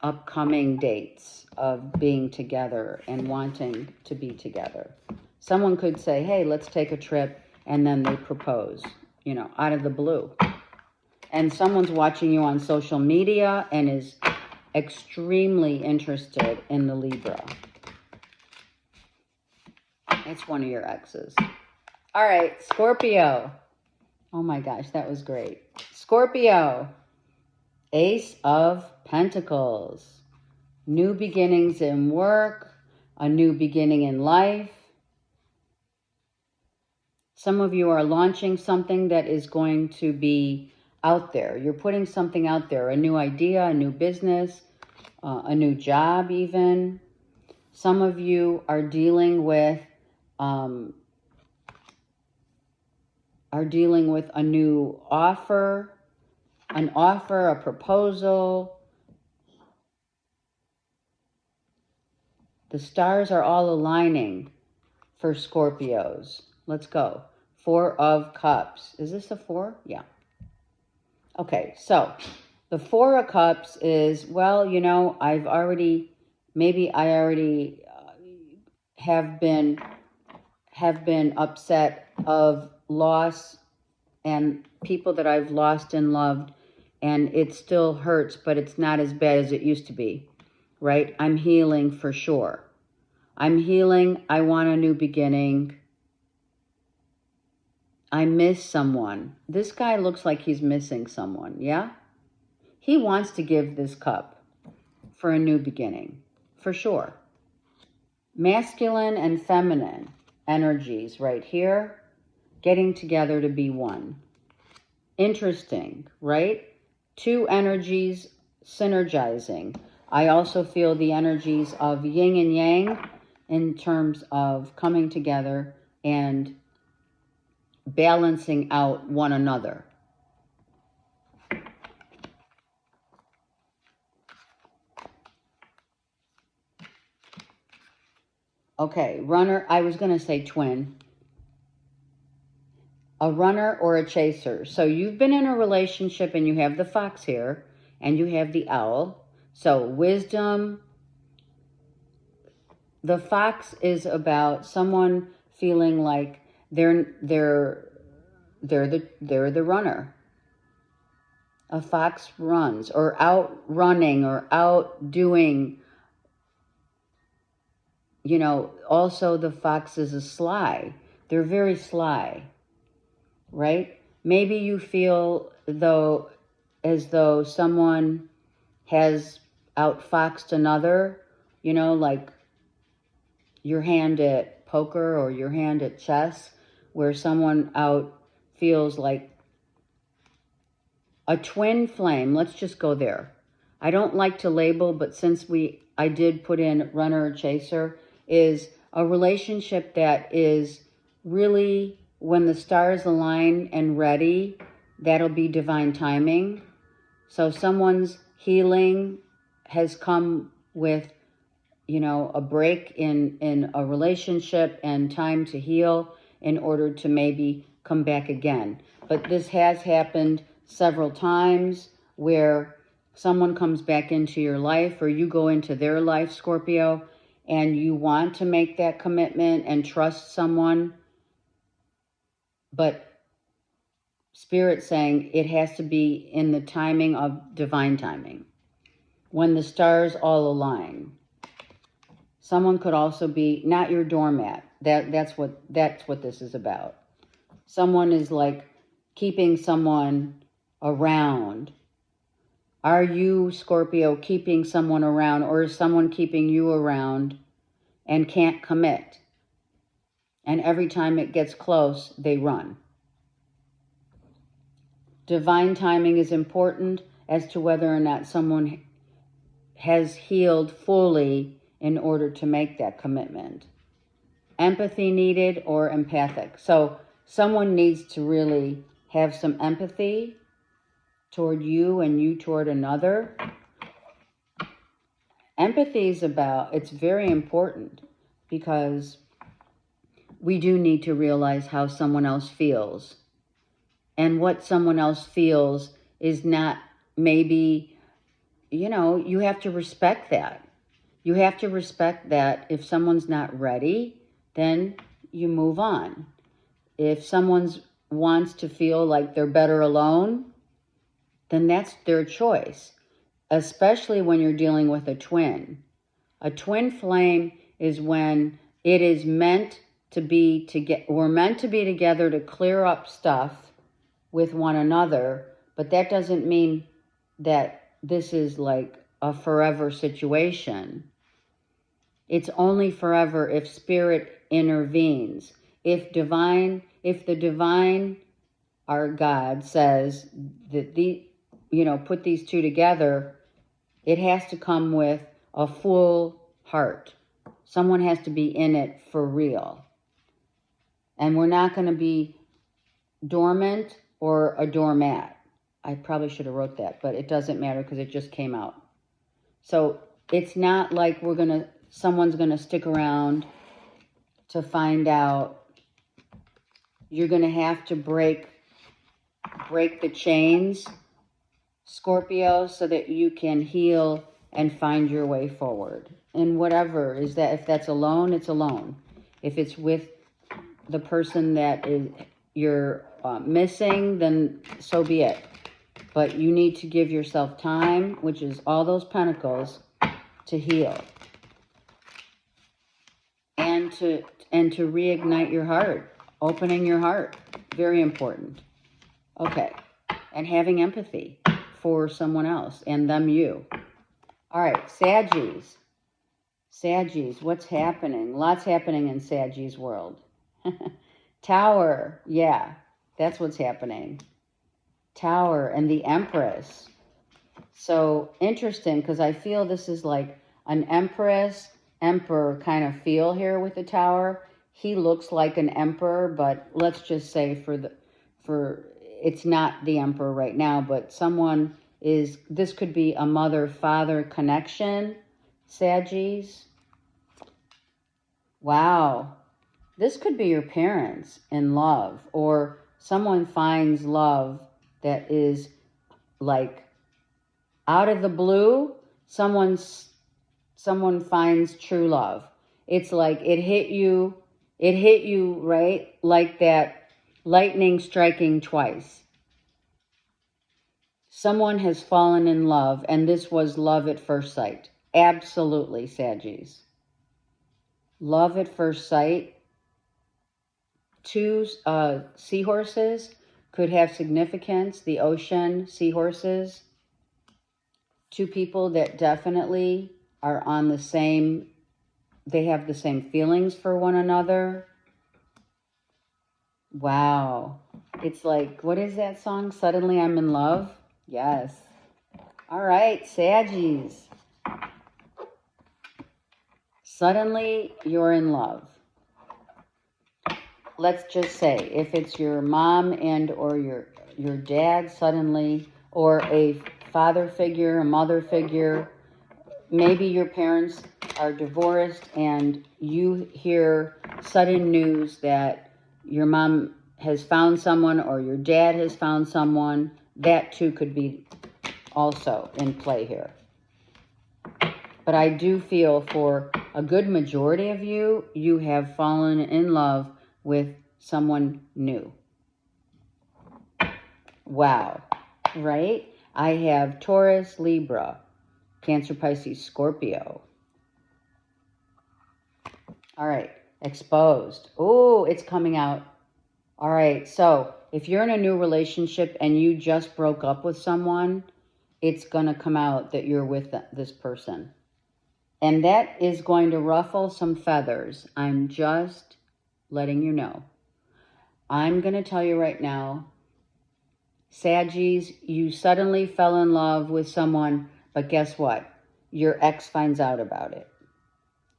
[SPEAKER 1] upcoming dates of being together and wanting to be together. Someone could say, hey, let's take a trip, and then they propose, out of the blue. And someone's watching you on social media and is extremely interested in the Libra. It's one of your exes. All right, Scorpio. Oh my gosh, that was great. Scorpio, Ace of Pentacles. New beginnings in work, a new beginning in life. Some of you are launching something that is going to be out there. You're putting something out there, a new idea, a new business, a new job even. Some of you are dealing with a new offer, a proposal. The stars are all aligning for Scorpios. Let's go. 4 of Cups. Is this a 4? Yeah. Okay, so the 4 of Cups is, well, I already have been upset of loss and people that I've lost and loved, and it still hurts, but it's not as bad as it used to be, right? I'm healing for sure. I'm healing. I want a new beginning. I miss someone. This guy looks like he's missing someone, yeah? He wants to give this cup for a new beginning, for sure. Masculine and feminine energies right here, getting together to be one. Interesting, right? 2 energies synergizing. I also feel the energies of yin and yang in terms of coming together and balancing out one another. Okay, runner, I was going to say twin. A runner or a chaser. So you've been in a relationship and you have the fox here and you have the owl. So wisdom. The fox is about someone feeling like they're the runner. A fox runs, or out running, or out doing. Also the fox is a sly. They're very sly, right? Maybe you feel as though someone has outfoxed another, like your hand at poker or your hand at chess, where someone out feels like a twin flame. Let's just go there. I don't like to label, but since I did put in runner or chaser, is a relationship that is really, when the stars align and ready, that'll be divine timing. So someone's healing has come with, a break in a relationship and time to heal in order to maybe come back again. But this has happened several times where someone comes back into your life or you go into their life, Scorpio, and you want to make that commitment and trust someone, but Spirit's saying it has to be in the timing of divine timing, when the stars all align. Someone could also be not your doormat. That's what this is about. Someone is like keeping someone around. Are you, Scorpio, keeping someone around, or is someone keeping you around and can't commit? And every time it gets close, they run. Divine timing is important as to whether or not someone has healed fully in order to make that commitment. Empathy needed or empathic. So someone needs to really have some empathy toward you and you toward another. Empathy is it's very important because we do need to realize how someone else feels. And what someone else feels is not maybe, you have to respect that. You have to respect that if someone's not ready, then you move on. If someone wants to feel like they're better alone, then that's their choice, especially when you're dealing with a twin. A twin flame is when it is meant to be we're meant to be together to clear up stuff with one another, but that doesn't mean that this is like a forever situation. It's only forever if Spirit intervenes. If the divine, our God, says that put these two together, it has to come with a full heart. Someone has to be in it for real. And we're not going to be dormant or a doormat. I probably should have wrote that, but it doesn't matter because it just came out. So it's not like someone's going to stick around to find out. You're going to have to break the chains, Scorpio, so that you can heal and find your way forward. And whatever is that, if that's alone, it's alone. If it's with the person that you're missing, then so be it. But you need to give yourself time, which is all those pentacles, to heal. And to reignite your heart. Opening your heart. Very important. Okay. And having empathy for someone else and you. All right. Saggies. What's happening? Lots happening in Saggies world. Tower. Yeah. That's what's happening. Tower and the Empress. So interesting, because I feel this is like an emperor kind of feel here with the Tower. He looks like an emperor, but let's just say it's not the emperor right now, but this could be a mother-father connection, Saggies. Wow. This could be your parents in love, or someone finds love that is like out of the blue. Someone finds true love. It's like it hit you right, like that lightning striking twice. Someone has fallen in love, and this was love at first sight. Absolutely, Saggies. Love at first sight. Two seahorses could have significance. The ocean, seahorses. Two people that definitely are on they have the same feelings for one another. Wow. It's like, what is that song? Suddenly I'm in love? Yes. All right, Saggies. Suddenly you're in love. Let's just say if it's your mom and or your dad suddenly, or a father figure, a mother figure, maybe your parents are divorced and you hear sudden news that your mom has found someone or your dad has found someone, that too could be also in play here. But I do feel for a good majority of you, you have fallen in love with someone new. Wow, right? I have Taurus, Libra, Cancer, Pisces, Scorpio. All right, exposed. Oh, it's coming out. All right, so if you're in a new relationship and you just broke up with someone, it's going to come out that you're with this person. And that is going to ruffle some feathers. I'm just letting you know. I'm going to tell you right now, Saggies, you suddenly fell in love with someone, but guess what? Your ex finds out about it.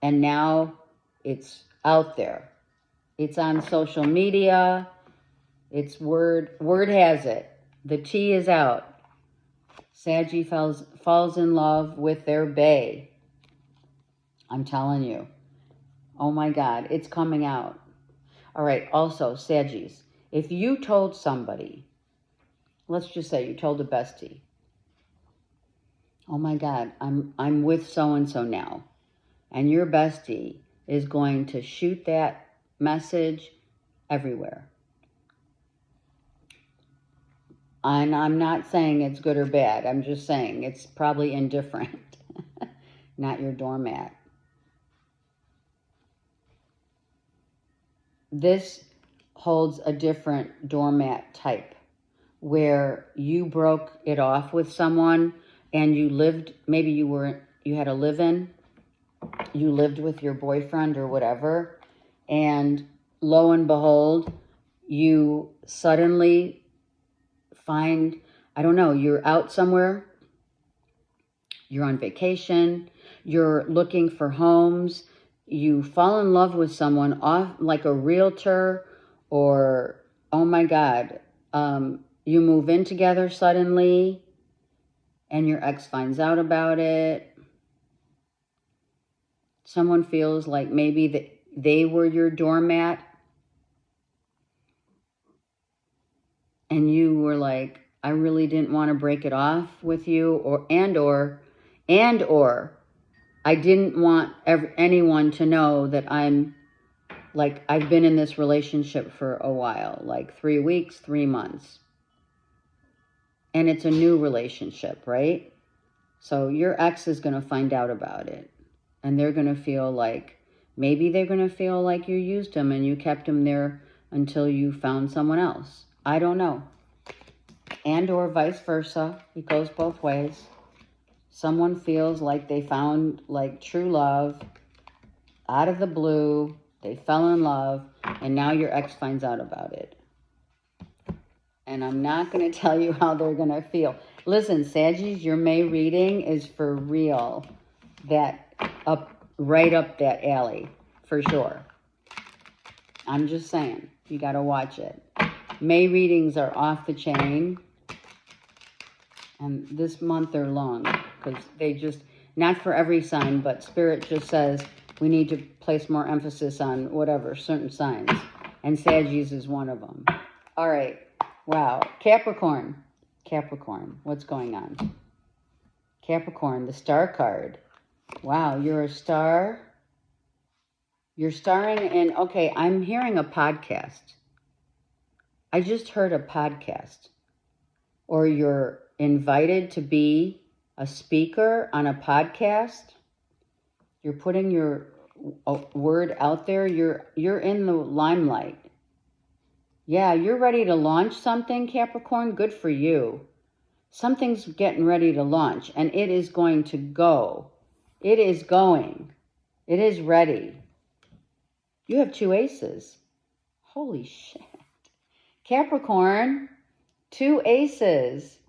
[SPEAKER 1] And now it's out there. It's on social media. It's word has it. The tea is out. Saggy falls in love with their bae. I'm telling you. Oh my God, it's coming out. All right, also, Saggies, if you told somebody, let's just say you told a bestie, oh my God, I'm with so-and-so now, and your bestie is going to shoot that message everywhere. And I'm not saying it's good or bad. I'm just saying it's probably indifferent, not your doormat. This holds a different doormat type where you broke it off with someone and you lived, maybe you had a live-in, you lived with your boyfriend or whatever, and lo and behold, you suddenly find, I don't know, you're out somewhere, you're on vacation, you're looking for homes, you fall in love with someone off like a realtor, or oh my God, you move in together suddenly and your ex finds out about it. Someone feels like maybe that they were your doormat and you were like, I really didn't want to break it off with you, or I didn't want anyone to know that I've been in this relationship for a while, like 3 weeks, 3 months. And it's a new relationship, right? So your ex is going to find out about it. And they're going to feel like, maybe they're going to feel like you used them and you kept them there until you found someone else. I don't know. And or vice versa. It goes both ways. Someone feels like they found like true love out of the blue. They fell in love and now your ex finds out about it. And I'm not going to tell you how they're going to feel. Listen, Saggies, your May reading is for real. Right up that alley, for sure. I'm just saying, you got to watch it. May readings are off the chain. And this month they're long because they just, not for every sign, but Spirit just says we need to place more emphasis on whatever, certain signs. And Saggies is one of them. All right. Wow. Capricorn, what's going on? Capricorn, the star card. Wow, you're a star. You're starring in, okay, I'm hearing a podcast. I just heard a podcast. Or you're invited to be a speaker on a podcast. You're putting your word out there. You're in the limelight. Yeah, you're ready to launch something, Capricorn. Good for you. Something's getting ready to launch, and it is going to go. It is going. It is ready. You have 2 aces. Holy shit. Capricorn, 2 aces.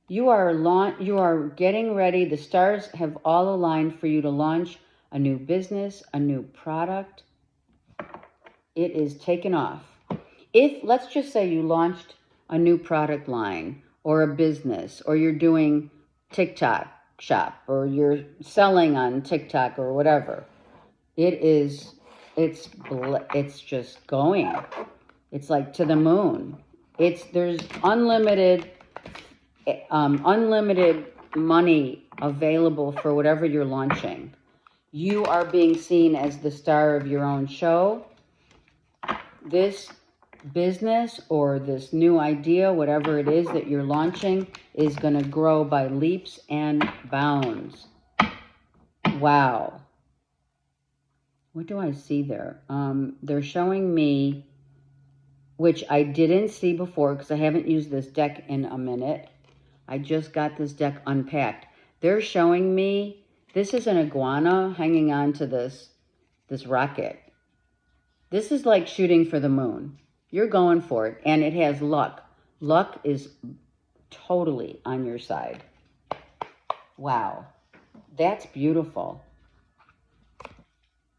[SPEAKER 1] You are getting ready. The stars have all aligned for you to launch a new business, a new product. It is taken off. If, let's just say you launched a new product line or a business, or you're doing TikTok shop, or you're selling on TikTok or whatever, it's just going. It's like to the moon. There's unlimited money available for whatever you're launching. You are being seen as the star of your own show. This business or this new idea, whatever it is that you're launching, is going to grow by leaps and bounds. Wow. What do I see there? They're showing me, which I didn't see before because I haven't used this deck in a minute. I just got this deck unpacked. They're showing me, this is an iguana hanging on to this rocket. This is like shooting for the moon. You're going for it, and it has luck. Luck is totally on your side. Wow. That's beautiful.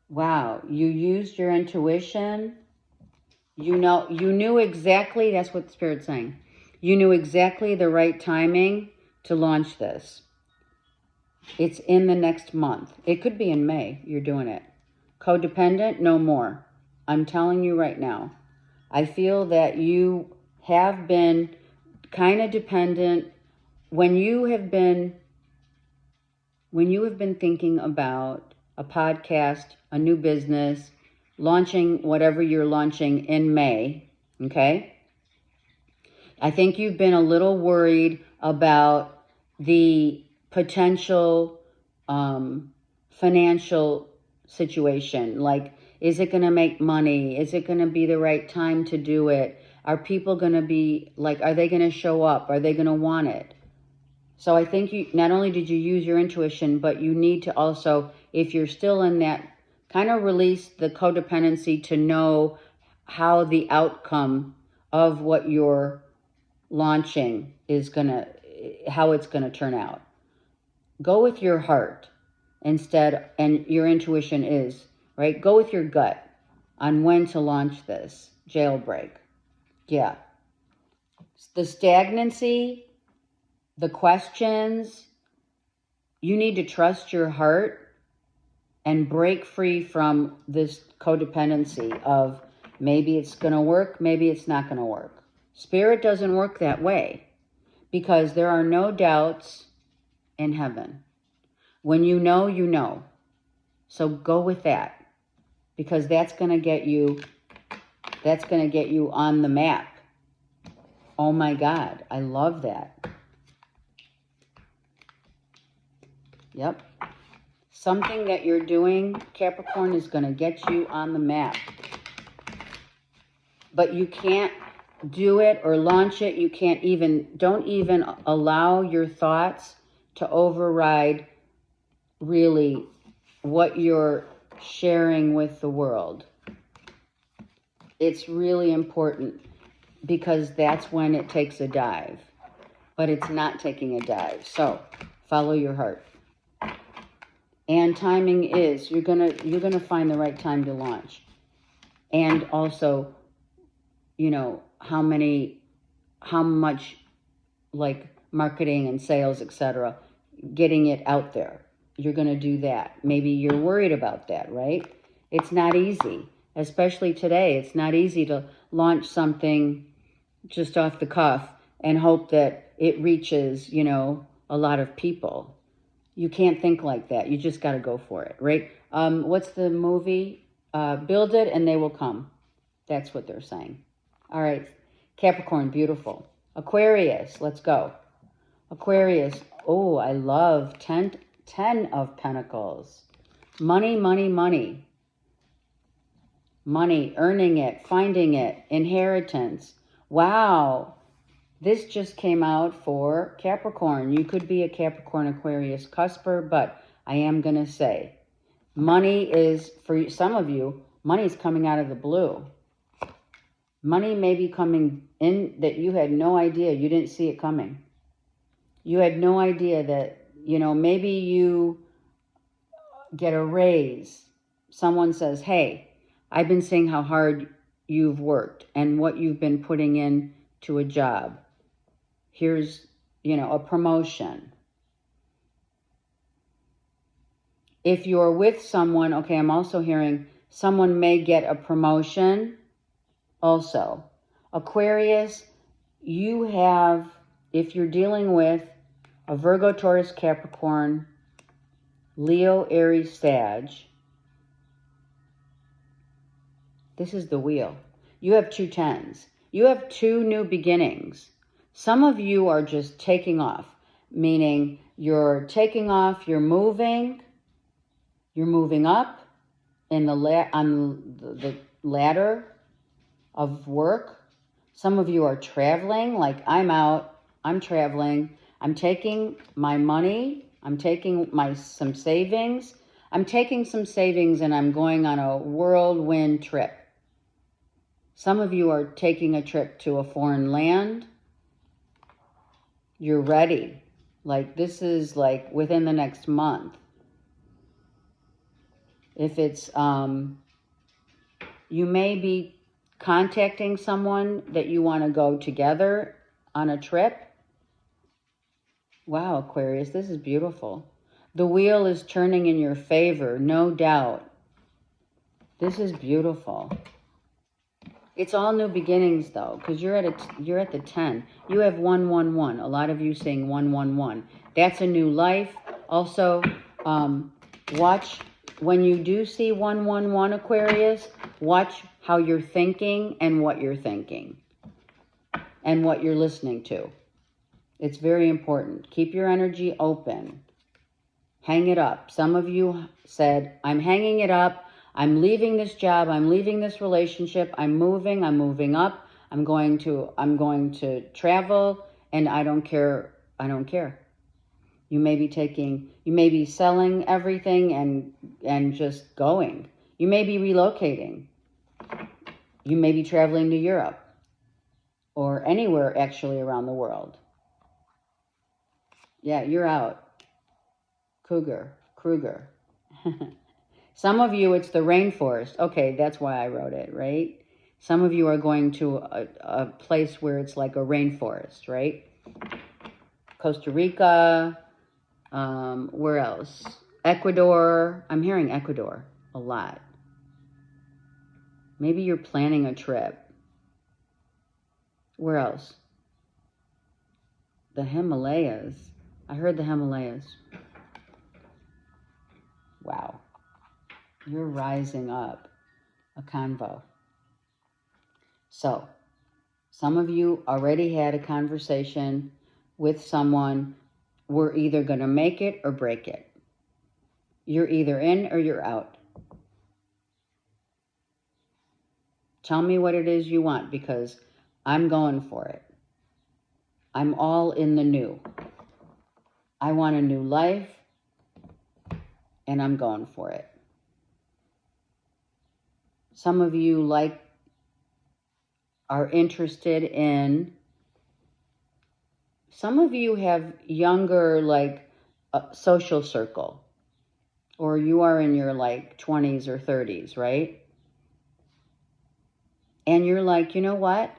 [SPEAKER 1] Wow. You used your intuition. You knew exactly, that's what the Spirit's saying. You knew exactly the right timing to launch this. It's in the next month. It could be in May. You're doing it. Codependent, no more. I'm telling you right now. I feel that you have been kind of dependent when you have been thinking about a podcast, a new business, launching whatever you're launching in May, okay? I think you've been a little worried about the potential financial situation. Like, is it going to make money? Is it going to be the right time to do it? Are people going to be, like, are they going to show up? Are they going to want it? So I think you not only did you use your intuition, but you need to also, if you're still in that, kind of release the codependency to know how the outcome of what you're launching is how it's going to turn out. Go with your heart instead, and your intuition is, right? Go with your gut on when to launch this jailbreak. Yeah. The stagnancy, the questions, you need to trust your heart and break free from this codependency of maybe it's going to work, maybe it's not going to work. Spirit doesn't work that way because there are no doubts in heaven. When you know, you know. So go with that because that's going to get you on the map. Oh my God, I love that. Yep. Something that you're doing, Capricorn, is going to get you on the map. But you can't do it or launch it. You don't even allow your thoughts to override really what you're sharing with the world. It's really important because that's when it takes a dive. But it's not taking a dive. So follow your heart. And timing is, you're gonna find the right time to launch. And also, how much like marketing and sales, etc., getting it out there. You're gonna do that. Maybe you're worried about that, right? It's not easy, especially today. It's not easy to launch something just off the cuff and hope that it reaches, a lot of people. You can't think like that. You just got to go for it, right? What's the movie? Build it and they will come. That's what they're saying. All right. Capricorn, beautiful. Aquarius, let's go. Aquarius, oh, I love 10 of Pentacles. Money, money, money. Money, earning it, finding it, inheritance. Wow. This just came out for Capricorn. You could be a Capricorn Aquarius cusper, but I am going to say money is, for some of you, money is coming out of the blue. Money may be coming in that you had no idea. You didn't see it coming. You had no idea that, maybe you get a raise. Someone says, hey, I've been seeing how hard you've worked and what you've been putting in to a job. Here's, a promotion. If you're with someone, okay, I'm also hearing someone may get a promotion also. Aquarius, you have, if you're dealing with a Virgo, Taurus, Capricorn, Leo, Aries, Sag, this is the wheel. You have 2 tens. You have 2 new beginnings. Some of you are just taking off, meaning you're taking off, you're moving up in on the ladder of work. Some of you are traveling, like I'm out, I'm traveling, I'm taking my money, I'm taking some savings. I'm taking some savings and I'm going on a whirlwind trip. Some of you are taking a trip to a foreign land. You're ready. Like this is like within the next month. If it's, you may be contacting someone that you want to go together on a trip. Wow, Aquarius, this is beautiful. The wheel is turning in your favor, no doubt. This is beautiful. It's all new beginnings, though, because you're at the 10. You have 111. A lot of you saying 111. That's a new life. Also, watch when you do see 111, Aquarius. Watch how you're thinking and what you're thinking, and what you're listening to. It's very important. Keep your energy open. Hang it up. Some of you said, I'm hanging it up. I'm leaving this job. I'm leaving this relationship. I'm moving up. I'm going to travel, and I don't care. I don't care. You may be selling everything and just going. You may be relocating. You may be traveling to Europe or anywhere actually around the world. Yeah, you're out. Kruger. Some of you, it's the rainforest. Okay, that's why I wrote it, right? Some of you are going to a place where it's like a rainforest, right? Costa Rica, where else? Ecuador. I'm hearing Ecuador a lot. Maybe you're planning a trip. Where else? The Himalayas. I heard the Himalayas. Wow. You're rising up. A convo. So, some of you already had a conversation with someone. We're either going to make it or break it. You're either in or you're out. Tell me what it is you want, because I'm going for it. I'm all in the new. I want a new life, and I'm going for it. Some of you are interested in, some of you have younger, social circle, or you are in your 20s or 30s, right? And you're like, you know what?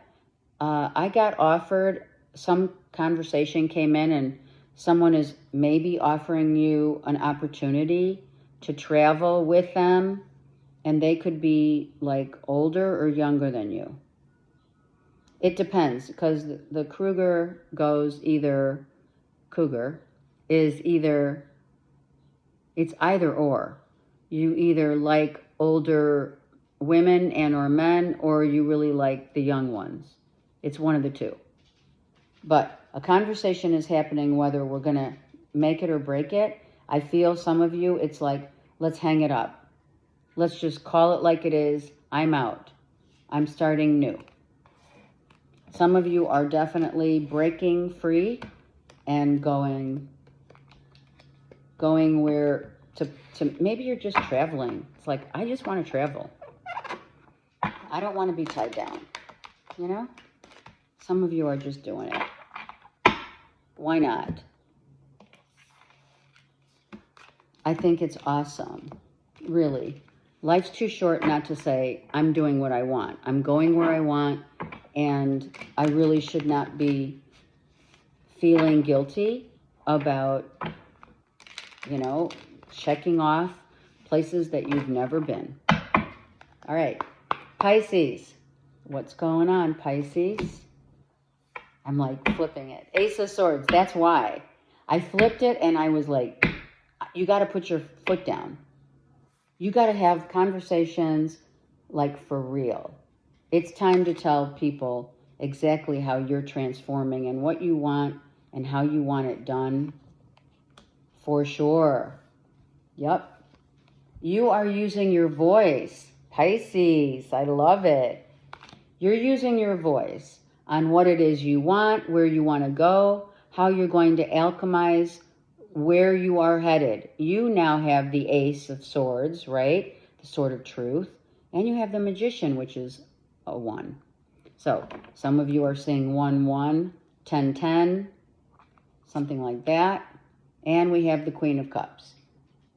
[SPEAKER 1] I got offered, some conversation came in and someone is maybe offering you an opportunity to travel with them, and they could be older or younger than you. It depends, because the Cougar is either, it's either or. You either like older women and or men, or you really like the young ones. It's one of the two. But a conversation is happening whether we're going to make it or break it. I feel some of you, it's like, let's hang it up. Let's just call it like it is. I'm out. I'm starting new. Some of you are definitely breaking free and going where to maybe you're just traveling. It's like, I just want to travel. I don't want to be tied down. You know? Some of you are just doing it. Why not? I think it's awesome. Really. Life's too short not to say, I'm doing what I want. I'm going where I want, and I really should not be feeling guilty about, you know, checking off places that you've never been. All right. Pisces. What's going on, Pisces? I'm like flipping it. Ace of Swords. That's why. I flipped it and I was like, you got to put your foot down. You got to have conversations like for real. It's time to tell people exactly how you're transforming and what you want and how you want it done. For sure. Yep. You are using your voice. Pisces, I love it. You're using your voice on what it is you want, where you want to go, how you're going to alchemize where you are headed. You now have the Ace of Swords, right? The Sword of Truth. And you have the Magician, which is a 1. So some of you are seeing 1-1, 10-10, something like that. And we have the Queen of Cups.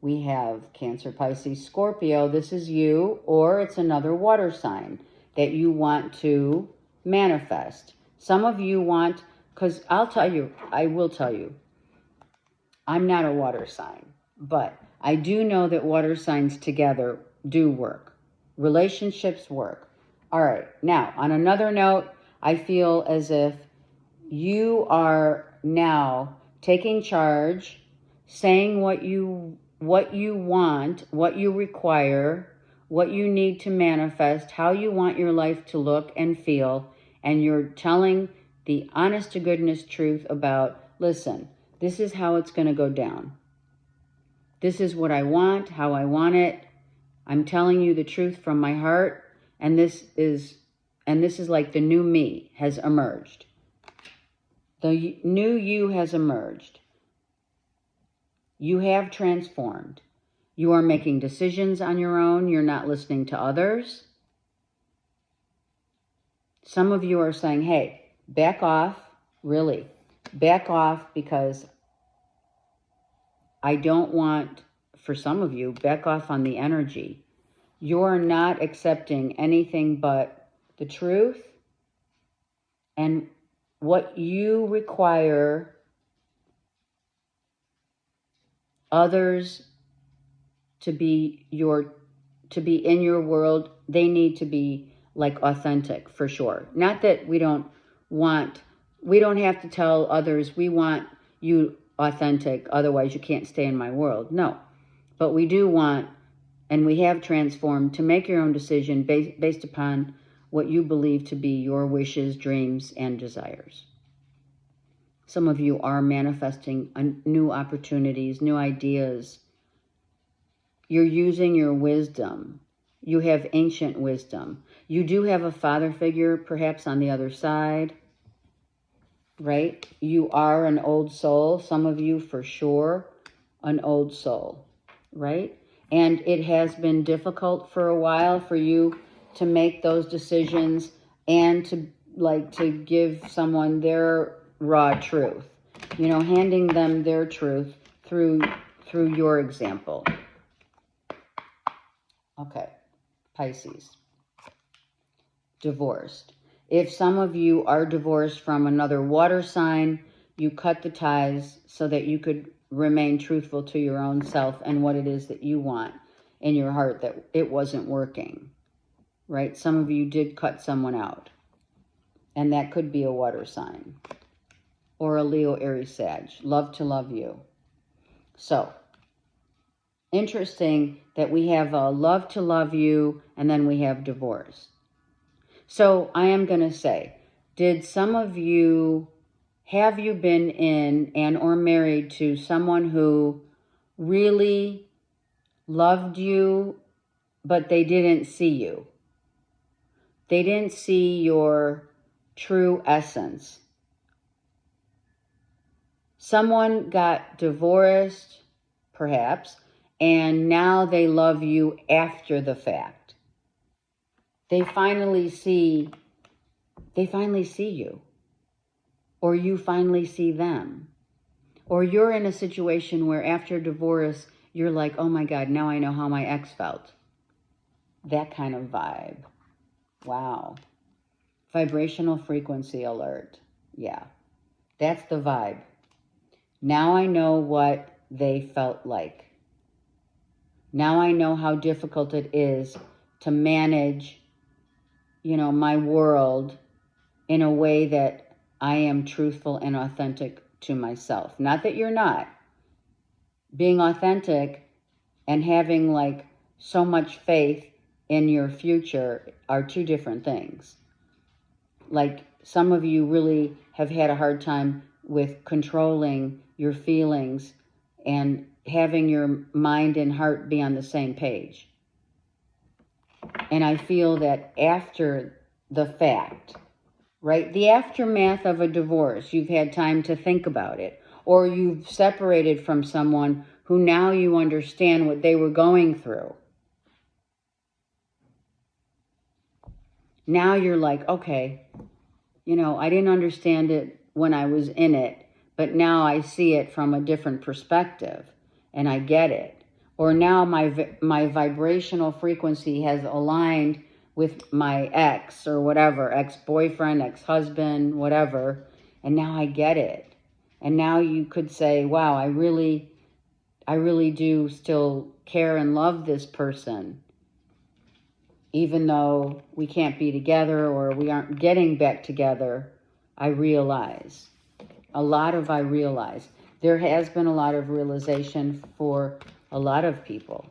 [SPEAKER 1] We have Cancer, Pisces, Scorpio. This is you, or it's another water sign that you want to manifest. Some of you want, because I will tell you, I'm not a water sign, but I do know that water signs together do work. Relationships work. All right. Now, on another note, I feel as if you are now taking charge, saying what you want, what you require, what you need to manifest, how you want your life to look and feel, and you're telling the honest to goodness truth about, listen, this is how it's going to go down. This is what I want, how I want it. I'm telling you the truth from my heart, and this is like the new me has emerged. The new you has emerged. You have transformed. You are making decisions on your own. You're not listening to others. Some of you are saying, hey, back off. Really, back off, because I don't want, for some of you, back off on the energy. You're not accepting anything but the truth and what you require others to be in your world. They need to be like authentic, for sure. Not that we don't have to tell others we want you authentic, otherwise you can't stay in my world. No. But we do want, and we have transformed, to make your own decision based upon what you believe to be your wishes, dreams, and desires. Some of you are manifesting new opportunities, new ideas. You're using your wisdom. You have ancient wisdom. You do have a father figure, perhaps on the other side, right? You are an old soul. Some of you, for sure, an old soul, right? And it has been difficult for a while for you to make those decisions and to give someone their raw truth, handing them their truth through your example. Okay, Pisces. Divorced. If some of you are divorced from another water sign, you cut the ties so that you could remain truthful to your own self and what it is that you want in your heart, that it wasn't working, right? Some of you did cut someone out, and that could be a water sign or a Leo, Aries, Sag. Love to love you. So, interesting that we have a love to love you, and then we have divorce. So I am going to say, did some of you, have you been in and or married to someone who really loved you, but they didn't see you? They didn't see your true essence. Someone got divorced, perhaps, and now they love you after the fact. They finally see they finally see you, or you finally see them, or you're in a situation where after divorce, you're like, oh my God, now I know how my ex felt. That kind of vibe. Wow. Vibrational frequency alert. Yeah, that's the vibe. Now I know what they felt like. Now I know how difficult it is to manage, my world in a way that I am truthful and authentic to myself. Not that you're not. Being authentic and having like so much faith in your future are two different things. Like some of you really have had a hard time with controlling your feelings and having your mind and heart be on the same page. And I feel that after the fact, right, the aftermath of a divorce, you've had time to think about it, or you've separated from someone who now you understand what they were going through. Now you're like, okay, I didn't understand it when I was in it, but now I see it from a different perspective and I get it. Or now my vibrational frequency has aligned with my ex or whatever, ex-boyfriend, ex-husband, whatever, and now I get it. And now you could say, wow, I really do still care and love this person, even though we can't be together or we aren't getting back together. I realize. There has been a lot of realization for a lot of people.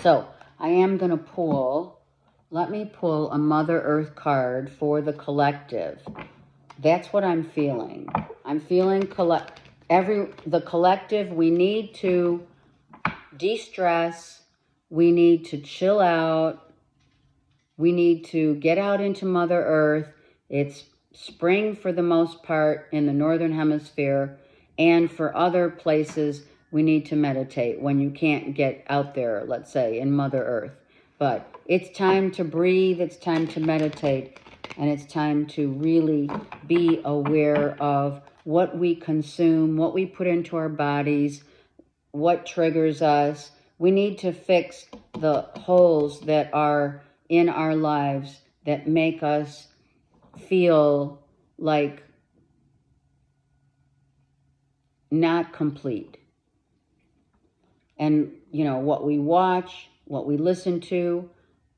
[SPEAKER 1] So I am going to let me pull a Mother Earth card for the collective. That's what I'm feeling. I'm feeling the collective. We need to de-stress. We need to chill out. We need to get out into Mother Earth. It's spring for the most part in the Northern Hemisphere. And for other places, we need to meditate when you can't get out there, let's say, in Mother Earth. But it's time to breathe. It's time to meditate. And it's time to really be aware of what we consume, what we put into our bodies, what triggers us. We need to fix the holes that are in our lives that make us feel like not complete. And, what we watch, what we listen to,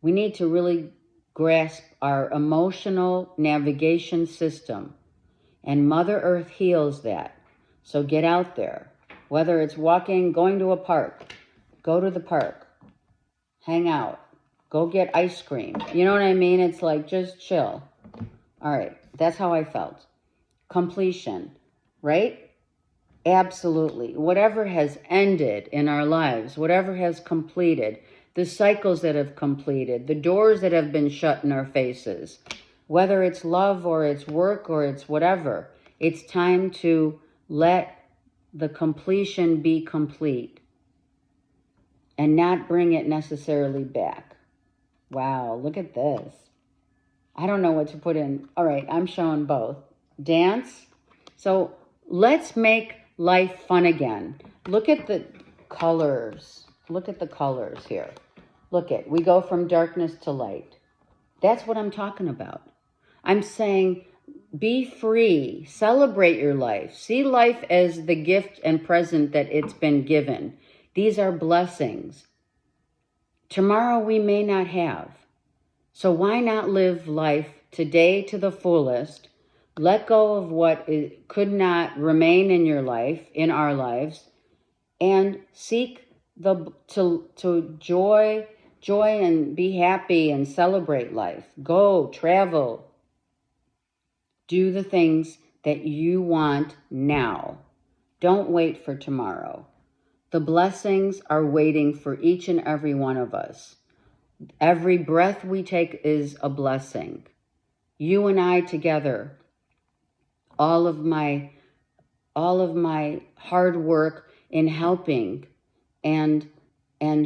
[SPEAKER 1] we need to really grasp our emotional navigation system. And Mother Earth heals that. So get out there. Whether it's walking, going to a park, go to the park, hang out, go get ice cream. You know what I mean? It's like, just chill. All right, that's how I felt. Completion, right? Absolutely. Whatever has ended in our lives, whatever has completed, the cycles that have completed, the doors that have been shut in our faces, whether it's love or it's work or it's whatever, it's time to let the completion be complete and not bring it necessarily back. Wow, look at this. I don't know what to put in. All right, I'm showing both. Dance. So let's make life fun again. Look at the colors. Look at the colors here. We go from darkness to light. That's what I'm talking about. I'm saying be free. Celebrate your life. See life as the gift and present that it's been given. These are blessings. Tomorrow we may not have. So why not live life today to the fullest? Let go of what could not remain in your life, in our lives, and seek to joy and be happy and celebrate life. Go, travel. Do the things that you want now. Don't wait for tomorrow. The blessings are waiting for each and every one of us. Every breath we take is a blessing. You and I together, all of my hard work in helping and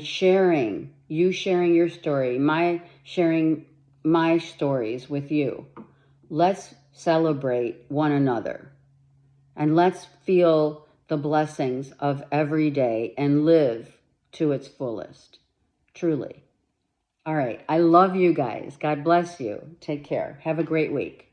[SPEAKER 1] sharing, you sharing your story, my sharing my stories with you. let's celebrate one another. And let's feel the blessings of every day and live to its fullest. Truly. All right. I love you guys. God bless you. Take care. Have a great week.